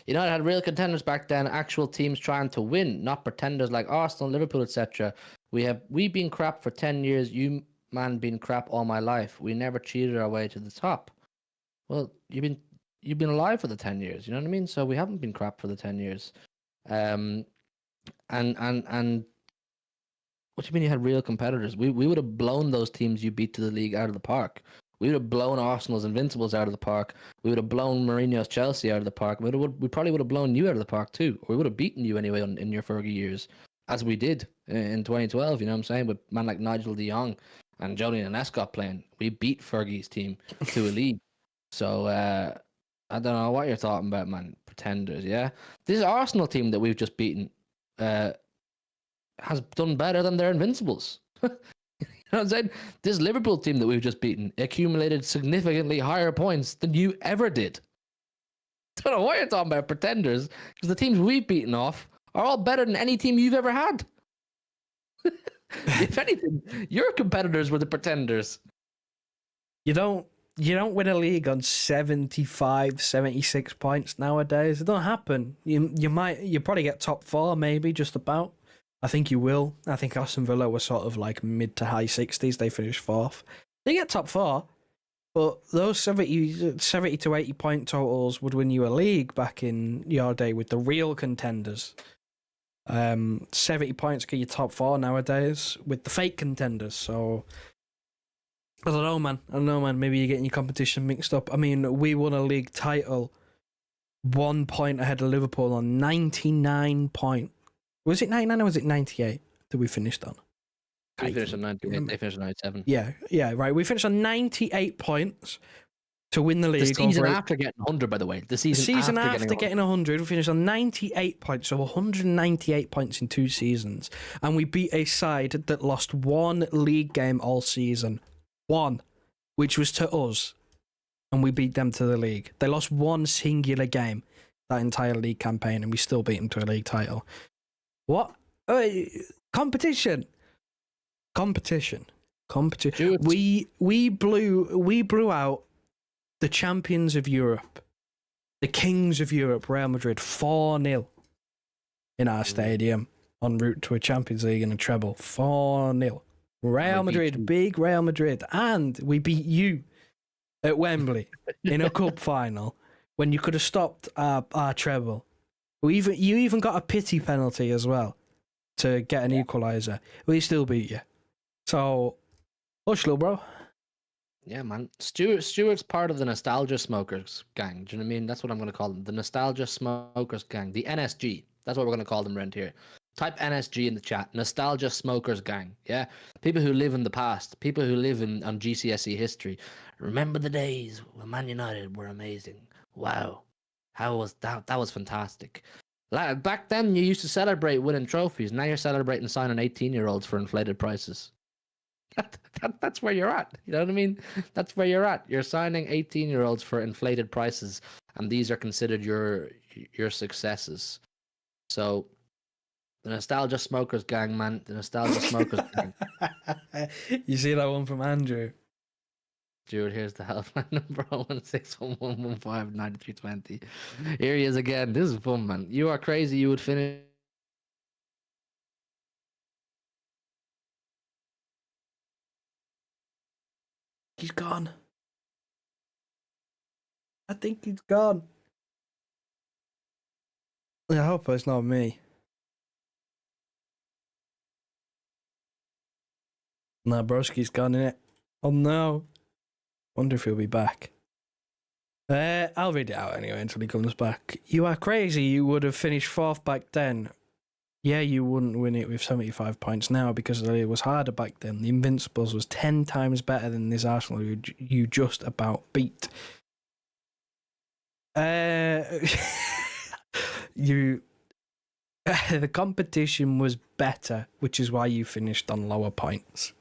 United had real contenders back then, actual teams trying to win, not pretenders like Arsenal, Liverpool, etc. We been crap for 10 years. You man been crap all my life. We never cheated our way to the top. Well, you've been alive for the 10 years, you know what I mean? So we haven't been crap for the 10 years. And what do you mean you had real competitors? We would have blown those teams you beat to the league out of the park. We would have blown Arsenal's Invincibles out of the park. We would have blown Mourinho's Chelsea out of the park. We probably would have blown you out of the park too. Or we would have beaten you anyway in your Fergie years, as we did in 2012, you know what I'm saying? With man like Nigel de Jong and Jolien Escott playing. We beat Fergie's team to a league. So, I don't know what you're talking about, man. Pretenders, yeah? This Arsenal team that we've just beaten has done better than their Invincibles. You know what I'm saying? This Liverpool team that we've just beaten accumulated significantly higher points than you ever did. I don't know what you're talking about, pretenders, because the teams we've beaten off are all better than any team you've ever had. If anything, your competitors were the pretenders. You don't win a league on 75, 76 points nowadays. It don't happen. You probably get top four, maybe, just about. I think you will. I think Aston Villa were sort of like mid to high 60s. They finished fourth. They get top four, but those 70 to 80 point totals would win you a league back in your day with the real contenders. 70 points get you top four nowadays with the fake contenders. So I don't know, man. Maybe you're getting your competition mixed up. I mean, we won a league title 1 point ahead of Liverpool on 99 points. Was it 99 or was it 98 that we finished on? We finished on 98. They finished on 97. Yeah, right. We finished on 98 points to win the league. The season after getting 100, by the way. The season after getting 100, we finished on 98 points. So 198 points in 2 seasons. And we beat a side that lost 1 league game all season. 1, which was to us. And we beat them to the league. They lost 1 singular game that entire league campaign, and we still beat them to a league title. What? Competition. We blew out the champions of Europe, the kings of Europe, Real Madrid, 4-0 in our stadium en route to a Champions League and a treble. 4-0. Real Madrid, big Real Madrid, and we beat you at Wembley in a cup final when you could have stopped our treble. You even got a pity penalty as well to get an equaliser. We still beat you. So, hush, little bro. Yeah, man. Stuart's part of the Nostalgia Smokers gang. Do you know what I mean? That's what I'm going to call them. The Nostalgia Smokers gang. The NSG. That's what we're going to call them around here. Type NSG in the chat. Nostalgia Smokers gang. Yeah? People who live in the past. People who live on GCSE history. Remember the days when Man United were amazing. Wow. How was that? That was fantastic. Like, back then, you used to celebrate winning trophies. Now you're celebrating signing 18-year-olds for inflated prices. That's where you're at. You know what I mean? That's where you're at. You're signing 18-year-olds for inflated prices, and these are considered your successes. So, the nostalgia smokers gang, man. The nostalgia smokers gang. You see that one from Andrew? Dude, here's the helpline number: 01611159320. Here he is again. This is fun, man. You are crazy. You would finish. He's gone. I think he's gone. I hope it's not me. Nah, broski's gone, innit? Oh no. Wonder if he'll be back. I'll read it out anyway until he comes back. You are crazy. You would have finished 4th back then. Yeah, you wouldn't win it with 75 points now because it was harder back then. The Invincibles was 10 times better than this Arsenal you just about beat. You... the competition was better, which is why you finished on lower points.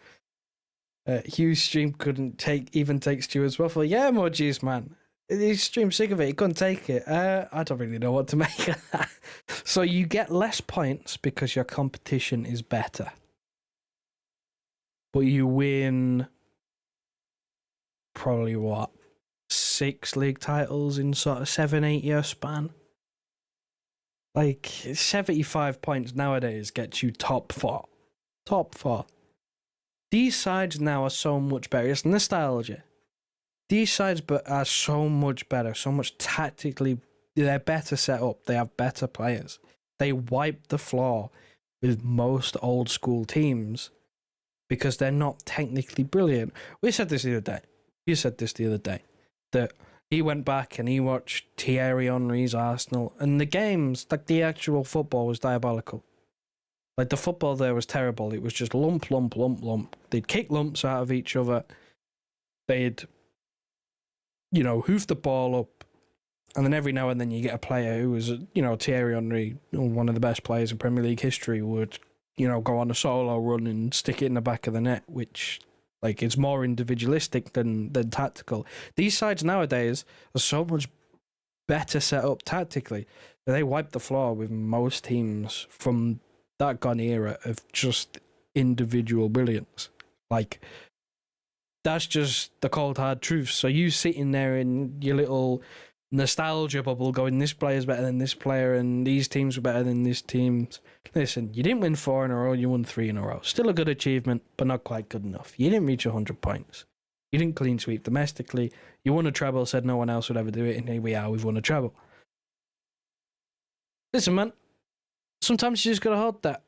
Hugh's stream couldn't even take Stuart's waffle. Yeah, emojis, man. His stream sick of it. He couldn't take it. I don't really know what to make of that. So you get less points because your competition is better. But you win probably, 6 league titles in sort of 7-8 year span? Like, 75 points nowadays gets you top 4. Top 4. These sides now are so much better. It's nostalgia. These sides are so much better, so much tactically. They're better set up. They have better players. They wipe the floor with most old school teams because they're not technically brilliant. We said this the other day. You said this the other day. That he went back and he watched Thierry Henry's Arsenal, and the games, like the actual football, was diabolical. Like, the football there was terrible. It was just lump, lump, lump, lump. They'd kick lumps out of each other. They'd, hoof the ball up. And then every now and then you get a player who was, Thierry Henry, one of the best players in Premier League history, would, go on a solo run and stick it in the back of the net, which, like, it's more individualistic than tactical. These sides nowadays are so much better set up tactically. They wipe the floor with most teams from that gone era of just individual brilliance. Like, that's just the cold hard truth. So you sitting there in your little nostalgia bubble going, this player's better than this player and these teams were better than these teams. Listen, you didn't win 4 in a row, you won 3 in a row. Still a good achievement, but not quite good enough. You didn't reach 100 points. You didn't clean sweep domestically. You won a treble, said no one else would ever do it, and here we are, we've won a treble. Listen, man, sometimes you just gotta hold that.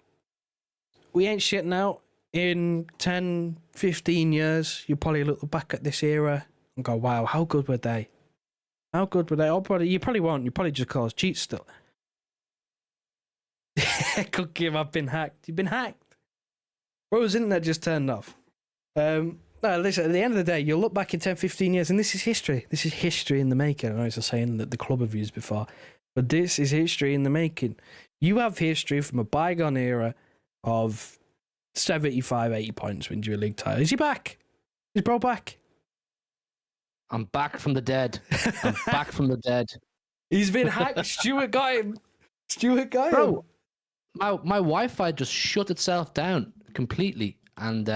We ain't shit now. In 10, 15 years, you'll probably look back at this era and go, wow, how good were they? How good were they? You probably won't. You probably just call us cheats still. Cookie, I've been hacked. You've been hacked. Bro's internet just turned off. No, listen, at the end of the day, you'll look back in 10, 15 years, and this is history. This is history in the making. I know it's a saying that the club have used before, but this is history in the making. You have history from a bygone era of 75, 80 points wins you a league title. Is he back? Is Bro back? I'm back from the dead. I'm back from the dead. He's been hacked. Stuart got him. Stuart got him. Bro, my Wi-Fi just shut itself down completely, and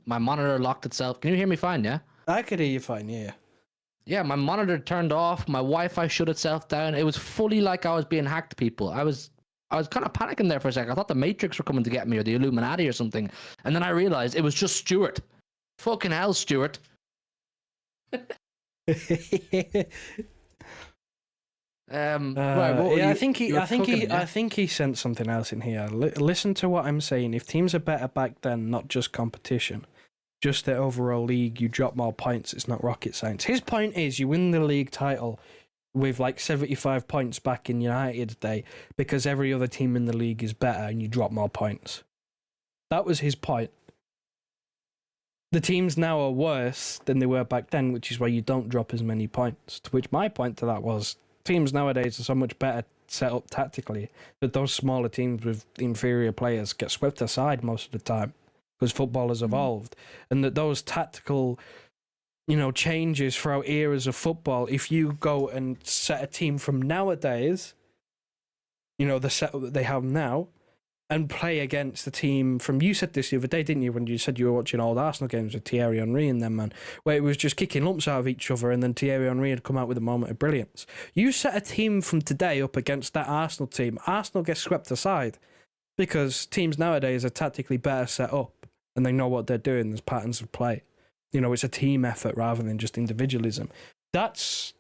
my monitor locked itself. Can you hear me fine? Yeah. I could hear you fine. Yeah. Yeah, my monitor turned off. My Wi-Fi shut itself down. It was fully like I was being hacked. People, I was kind of panicking there for a second. I thought the Matrix were coming to get me or the Illuminati or something, and then I realized it was just Stuart. Fucking hell, Stuart. Right, I think he sent something else in here. Listen to what I'm saying. If teams are better back then, not just competition, just the overall league, you drop more points. It's not rocket science. His point is you win the league title with like 75 points back in United's day because every other team in the league is better and you drop more points. That was his point. The teams now are worse than they were back then, which is why you don't drop as many points. To which my point to that was, teams nowadays are so much better set up tactically that those smaller teams with inferior players get swept aside most of the time because football has evolved, and that those tactical, changes throughout eras of football, if you go and set a team from nowadays, the setup that they have now, and play against the team from, you said this the other day, didn't you, when you said you were watching old Arsenal games with Thierry Henry and them, man, where it was just kicking lumps out of each other, and then Thierry Henry had come out with a moment of brilliance. You set a team from today up against that Arsenal team, Arsenal gets swept aside because teams nowadays are tactically better set up and they know what they're doing. There's patterns of play. It's a team effort rather than just individualism. That's,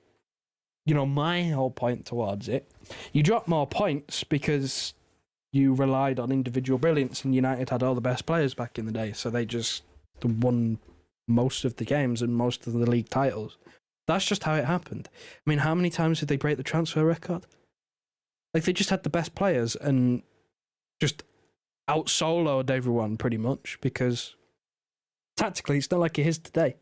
my whole point towards it. You drop more points because you relied on individual brilliance, and United had all the best players back in the day, so they just won most of the games and most of the league titles. That's just how it happened. I mean, how many times did they break the transfer record? Like, they just had the best players and just out-soloed everyone pretty much, because tactically it's not like it is today.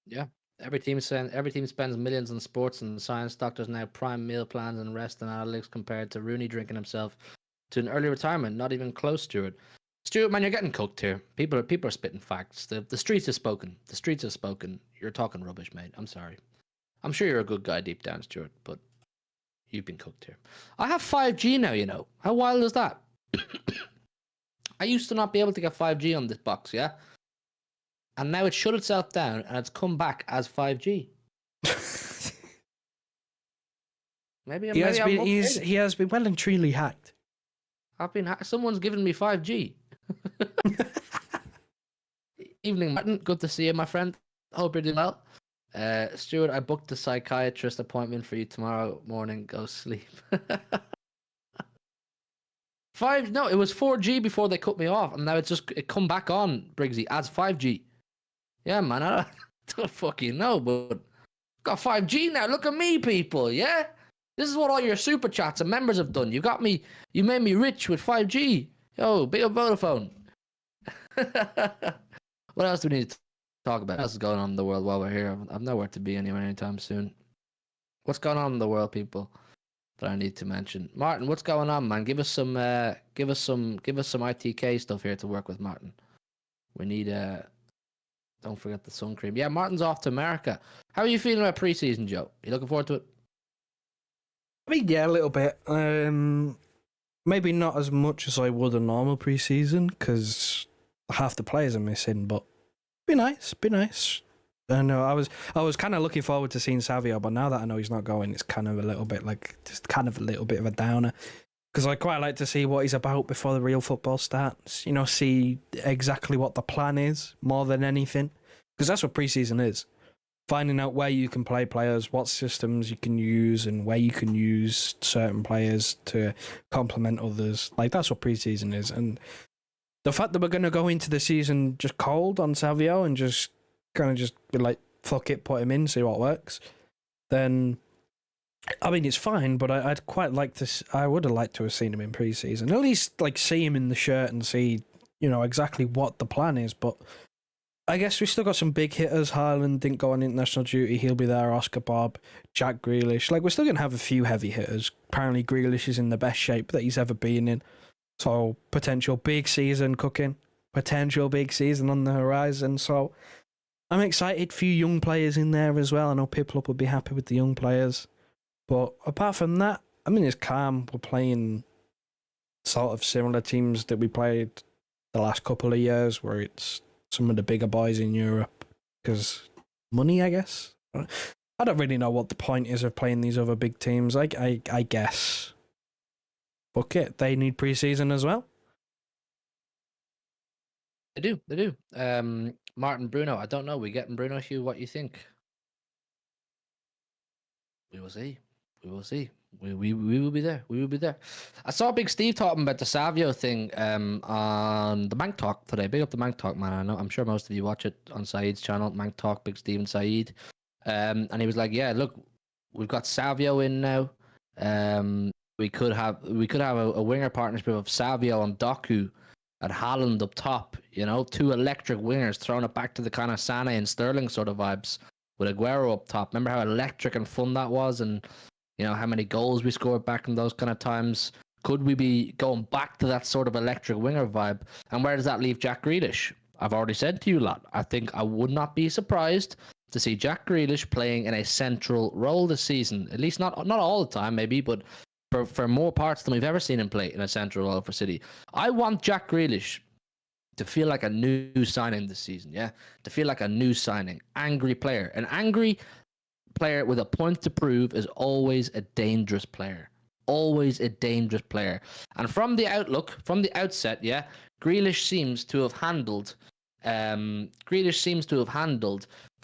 Yeah. Every team spends millions on sports and science. Doctors now prime meal plans and rest analytics compared to Rooney drinking himself to an early retirement. Not even close, Stuart. Stuart, man, you're getting cooked here. People are spitting facts. The streets have spoken. The streets have spoken. You're talking rubbish, mate. I'm sorry. I'm sure you're a good guy deep down, Stuart, but you've been cooked here. I have 5G now, How wild is that? I used to not be able to get 5G on this box, yeah? And now it shut itself down and it's come back as 5G. He has been well and truly hacked. Someone's given me 5G. Evening, Martin. Good to see you, my friend. Hope you're doing well. Stuart, I booked the psychiatrist appointment for you tomorrow morning. Go sleep. It was 4G before they cut me off, and now it come back on, Briggsy, as 5G. Yeah, man, I don't fucking know, but I've got 5G now. Look at me, people, yeah? This is what all your super chats and members have done. You made me rich with 5G. Yo, big up Vodafone. What else do we need to talk about? What else is going on in the world while we're here? I've nowhere to be anywhere anytime soon. What's going on in the world, people, that I need to mention? Martin, what's going on, man? Give us some ITK stuff here to work with, Martin. We need don't forget the sun cream. Yeah, Martin's off to America. How are you feeling about preseason, Joe? You looking forward to it? I mean, yeah, a little bit. Maybe not as much as I would a normal preseason because half the players are missing. But be nice. I know I was kind of looking forward to seeing Savio, but now that I know he's not going, it's kind of a little bit of a downer. Because I quite like to see what he's about before the real football starts. See exactly what the plan is more than anything. Because that's what preseason is. Finding out where you can play players, what systems you can use, and where you can use certain players to complement others. Like, that's what preseason is. And the fact that we're going to go into the season just cold on Savio and just kind of just be like, fuck it, put him in, see what works, then... I mean, it's fine, but I'd quite like to. I would have liked to have seen him in pre-season. At least, see him in the shirt and see, exactly what the plan is. But I guess we still got some big hitters. Haaland didn't go on international duty. He'll be there. Oscar Bob, Jack Grealish. We're still going to have a few heavy hitters. Apparently, Grealish is in the best shape that he's ever been in. So, potential big season cooking. Potential big season on the horizon. So, I'm excited. Few young players in there as well. I know Piplup would be happy with the young players. But apart from that, I mean, it's calm. We're playing sort of similar teams that we played the last couple of years, where it's some of the bigger boys in Europe. Because money, I guess. I don't really know what the point is of playing these other big teams. I guess. Fuck it, they need pre-season as well. They do. Martin, Bruno, I don't know. We getting Bruno, Hugh? What you think? We will see. We will be there. We will be there. I saw Big Steve talking about the Savio thing on the Mank Talk today. Big up the Mank Talk, man. I'm sure most of you watch it on Saeed's channel, Mank Talk, Big Steve and Saeed. And he was like, "Yeah, look, we've got Savio in now. We could have a winger partnership of Savio and Doku and Haaland up top. Two electric wingers throwing it back to the kind of Sané and Sterling sort of vibes with Aguero up top. Remember how electric and fun that was? And You know, how many goals we scored back in those kind of times. Could we be going back to that sort of electric winger vibe? And where does that leave Jack Grealish? I've already said to you a lot. I think I would not be surprised to see Jack Grealish playing in a central role this season. At least not all the time, maybe, but for more parts than we've ever seen him play in a central role for City. I want Jack Grealish to feel like a new signing this season, yeah? To feel like a new signing. Angry player. An angry player with a point to prove is always a dangerous player. Always a dangerous player. And from the outset, yeah, Grealish seems to have handled the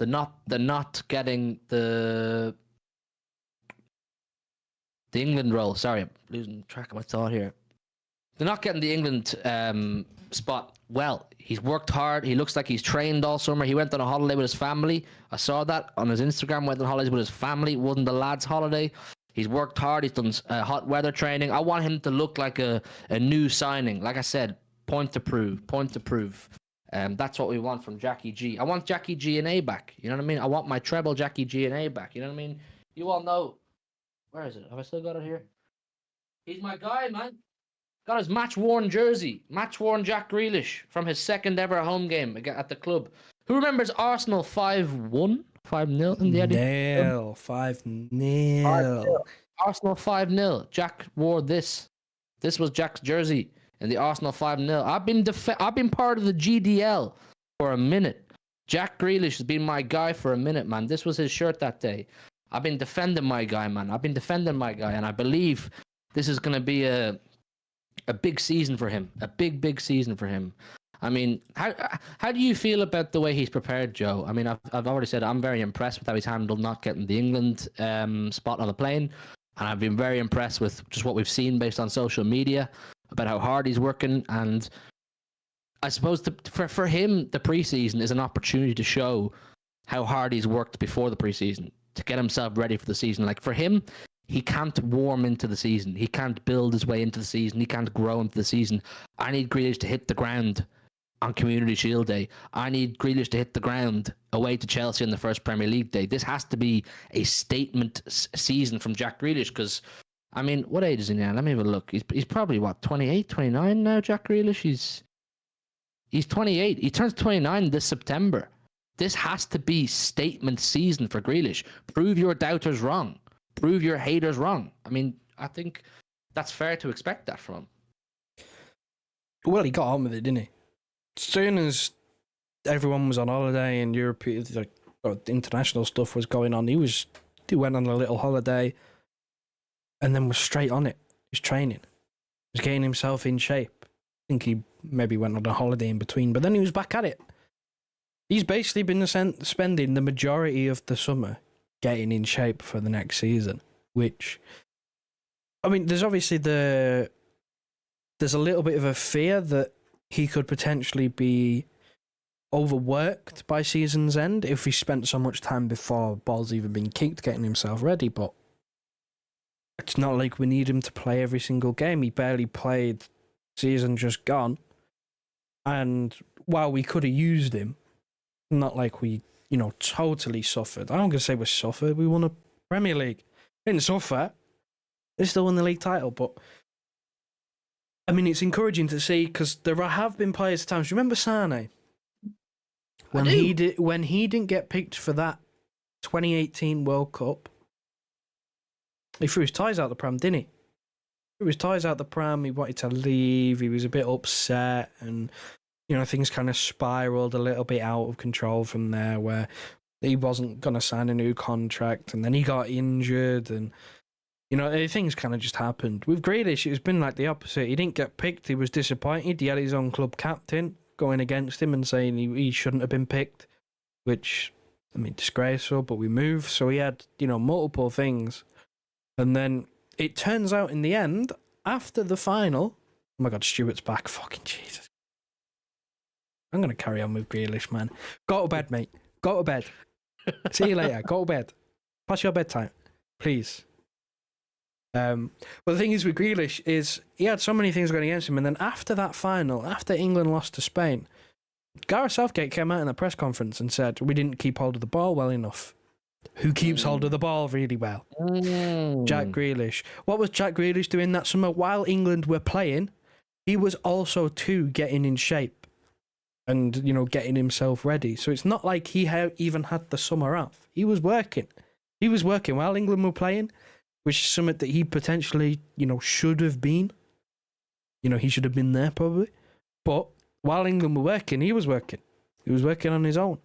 not getting the England role. Sorry, I'm losing track of my thought here. They're not getting the England spot well. He's worked hard. He looks like he's trained all summer. He went on a holiday with his family. I saw that on his Instagram. Went on holidays with his family. It wasn't the lads' holiday. He's worked hard. He's done hot weather training. I want him to look like a new signing. Like I said, point to prove. That's what we want from Jackie G. I want Jackie G and A back. You know what I mean? I want my treble Jackie G and A back. You know what I mean? You all know. Where is it? Have I still got it here? He's my guy, man. Got his match-worn jersey. Match-worn Jack Grealish from his second ever home game at the club. Who remembers Arsenal 5-1? 5-0 in the Eddie? 5-0. Arsenal 5-0. Jack wore this. This was Jack's jersey in the Arsenal 5-0. I've been part of the GDL for a minute. Jack Grealish has been my guy for a minute, man. This was his shirt that day. I've been defending my guy, man. And I believe this is going to be a big season for him. A big season for him. I mean, how do you feel about the way he's prepared, Joe? I mean, I've already said I'm very impressed with how he's handled not getting the England spot on the plane. And I've been very impressed with just what we've seen based on social media about how hard he's working. And I suppose for him, the preseason is an opportunity to show how hard he's worked before the preseason to get himself ready for the season. Like for him, he can't warm into the season. He can't build his way into the season. He can't grow into the season. I need Grealish to hit the ground on Community Shield Day. I need Grealish to hit the ground away to Chelsea in the first Premier League day. This has to be a statement season from Jack Grealish because, I mean, what age is he now? Let me have a look. He's probably, 28, 29 now, Jack Grealish? He's 28. He turns 29 this September. This has to be statement season for Grealish. Prove your doubters wrong. Prove your haters wrong. I mean, I think that's fair to expect that from him. Well, he got on with it, didn't he? As soon as everyone was on holiday and European, international stuff was going on, he went on a little holiday and then was straight on it. He was training. He was getting himself in shape. I think he maybe went on a holiday in between, but then he was back at it. He's basically been spending the majority of the summer getting in shape for the next season, which, I mean, there's obviously there's a little bit of a fear that he could potentially be overworked by season's end if he spent so much time before ball's even been kicked getting himself ready, but it's not like we need him to play every single game. He barely played season just gone, and while we could have used him, not like we, totally suffered. I'm not going to say we suffered. We won a Premier League. We didn't suffer. They still won the league title, but I mean, it's encouraging to see because there have been players at times. Remember Sane? When he didn't get picked for that 2018 World Cup, he threw his ties out the pram, didn't he? Threw his ties out the pram. He wanted to leave. He was a bit upset, and things kind of spiraled a little bit out of control from there, where he wasn't going to sign a new contract, and then he got injured, and things kind of just happened. With Grealish, it's been like the opposite. He didn't get picked. He was disappointed. He had his own club captain going against him and saying he shouldn't have been picked, which, I mean, disgraceful, but we moved. So he had, multiple things. And then it turns out in the end, after the final, oh my God, Stuart's back. Fucking Jesus. I'm going to carry on with Grealish, man. Go to bed, mate. Go to bed. See you later. Go to bed. Pass your bedtime, please. Well, the thing is with Grealish is he had so many things going against him, and then after that final, after England lost to Spain, Gareth Southgate came out in a press conference and said we didn't keep hold of the ball well enough. who keeps hold of the ball really well. Jack Grealish. What was Jack Grealish doing that summer? While England were playing, he was also too getting in shape and, you know, getting himself ready. So it's not like he even had the summer off. He was working. He was working while England were playing, which is something that he potentially, you know, should have been. You know, he should have been there probably. But while England were working, he was working. He was working on his own.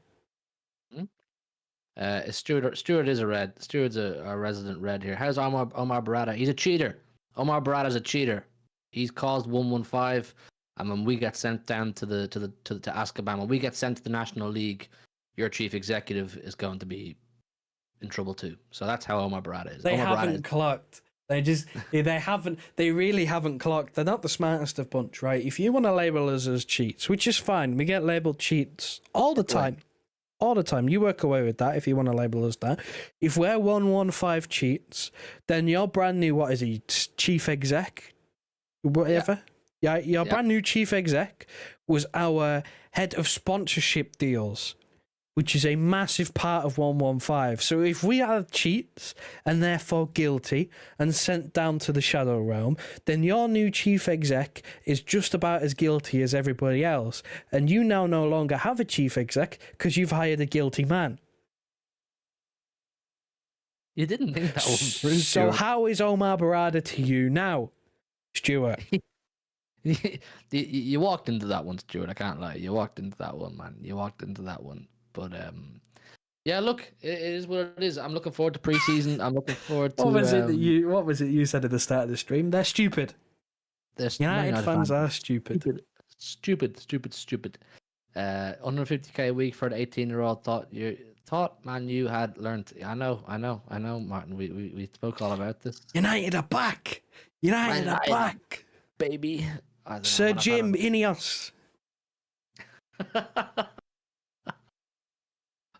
Stuart is a red. Stuart's a resident red here. How's Omar Barada? He's a cheater. Omar Barada's a cheater. He's caused 115. And when we get sent down to Azkaban, when we get sent to the National League, your chief executive is going to be in trouble too. So that's how Omar Barada is. They haven't clocked. They really haven't clocked. They're not the smartest of bunch, right? If you want to label us as cheats, which is fine, we get labeled cheats all the time. All the time. You work away with that if you want to label us that. If we're 115 cheats, then your brand new, what is he, chief exec? Whatever. Yeah, your brand new chief exec was our head of sponsorship deals, which is a massive part of 115. So if we are cheats and therefore guilty and sent down to the Shadow Realm, then your new chief exec is just about as guilty as everybody else. And you now no longer have a chief exec because you've hired a guilty man. You didn't think that one through. So how is Omar Barada to you now, Stuart? You walked into that one, Stuart. I can't lie. You walked into that one, man. You walked into that one. But yeah, look, it is what it is. I'm looking forward to preseason. I'm looking forward to. What was it you said at the start of the stream? They're stupid. United fans are stupid. Stupid. 150k a week for an 18-year-old. Man, you had learned. I know, Martin. We spoke all about this. United are back. United are back, baby. Sir Jim Ineos.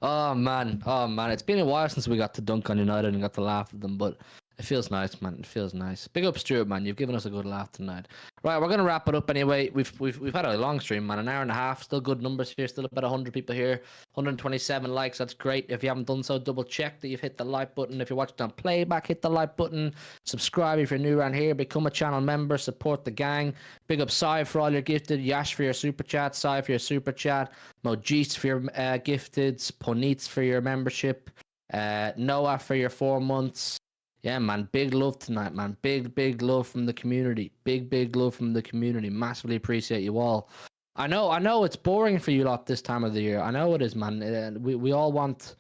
Oh man, it's been a while since we got to dunk on United and got to laugh at them, but it feels nice, man. It feels nice. Big up, Stuart, man. You've given us a good laugh tonight. Right, we're gonna wrap it up anyway. We've had a long stream, man. An hour and a half. Still good numbers here. Still about 100 people here. 127 likes. That's great. If you haven't done so, double check that you've hit the like button. If you're watching on playback, hit the like button. Subscribe if you're new around here. Become a channel member. Support the gang. Big up Sai for all your gifted. Yash for your super chat. Sai for your super chat. Mojis for your gifted. Ponits for your membership. Noah for your 4 months. Yeah, man, big love tonight, man. Big love from the community. Big love from the community. Massively appreciate you all. I know it's boring for you lot this time of the year. I know it is, man. We all want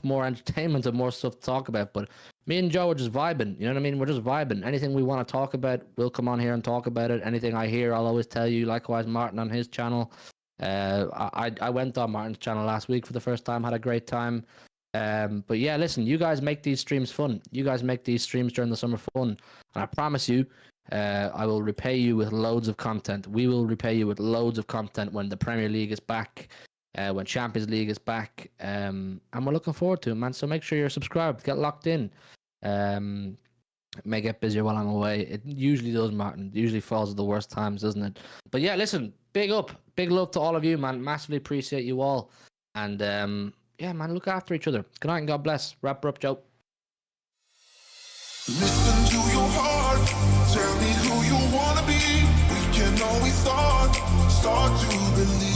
more entertainment and more stuff to talk about, but me and Joe are just vibing. You know what I mean? We're just vibing. Anything we want to talk about, we'll come on here and talk about it. Anything I hear, I'll always tell you. Likewise, Martin on his channel. I went on Martin's channel last week for the first time, had a great time. But yeah, listen, you guys make these streams fun. You guys make these streams during the summer fun. And I promise you, I will repay you with loads of content. We will repay you with loads of content when the Premier League is back, when Champions League is back. And we're looking forward to it, man. So make sure you're subscribed. Get locked in. It may get busier while I'm away. It usually does, Martin. It usually falls at the worst times, doesn't it? But yeah, listen, big up. Big love to all of you, man. Massively appreciate you all. And yeah, man, look after each other. Good night and God bless. Wrap her up, Joe. Listen to your heart. Tell me who you wanna be. We can always start to believe.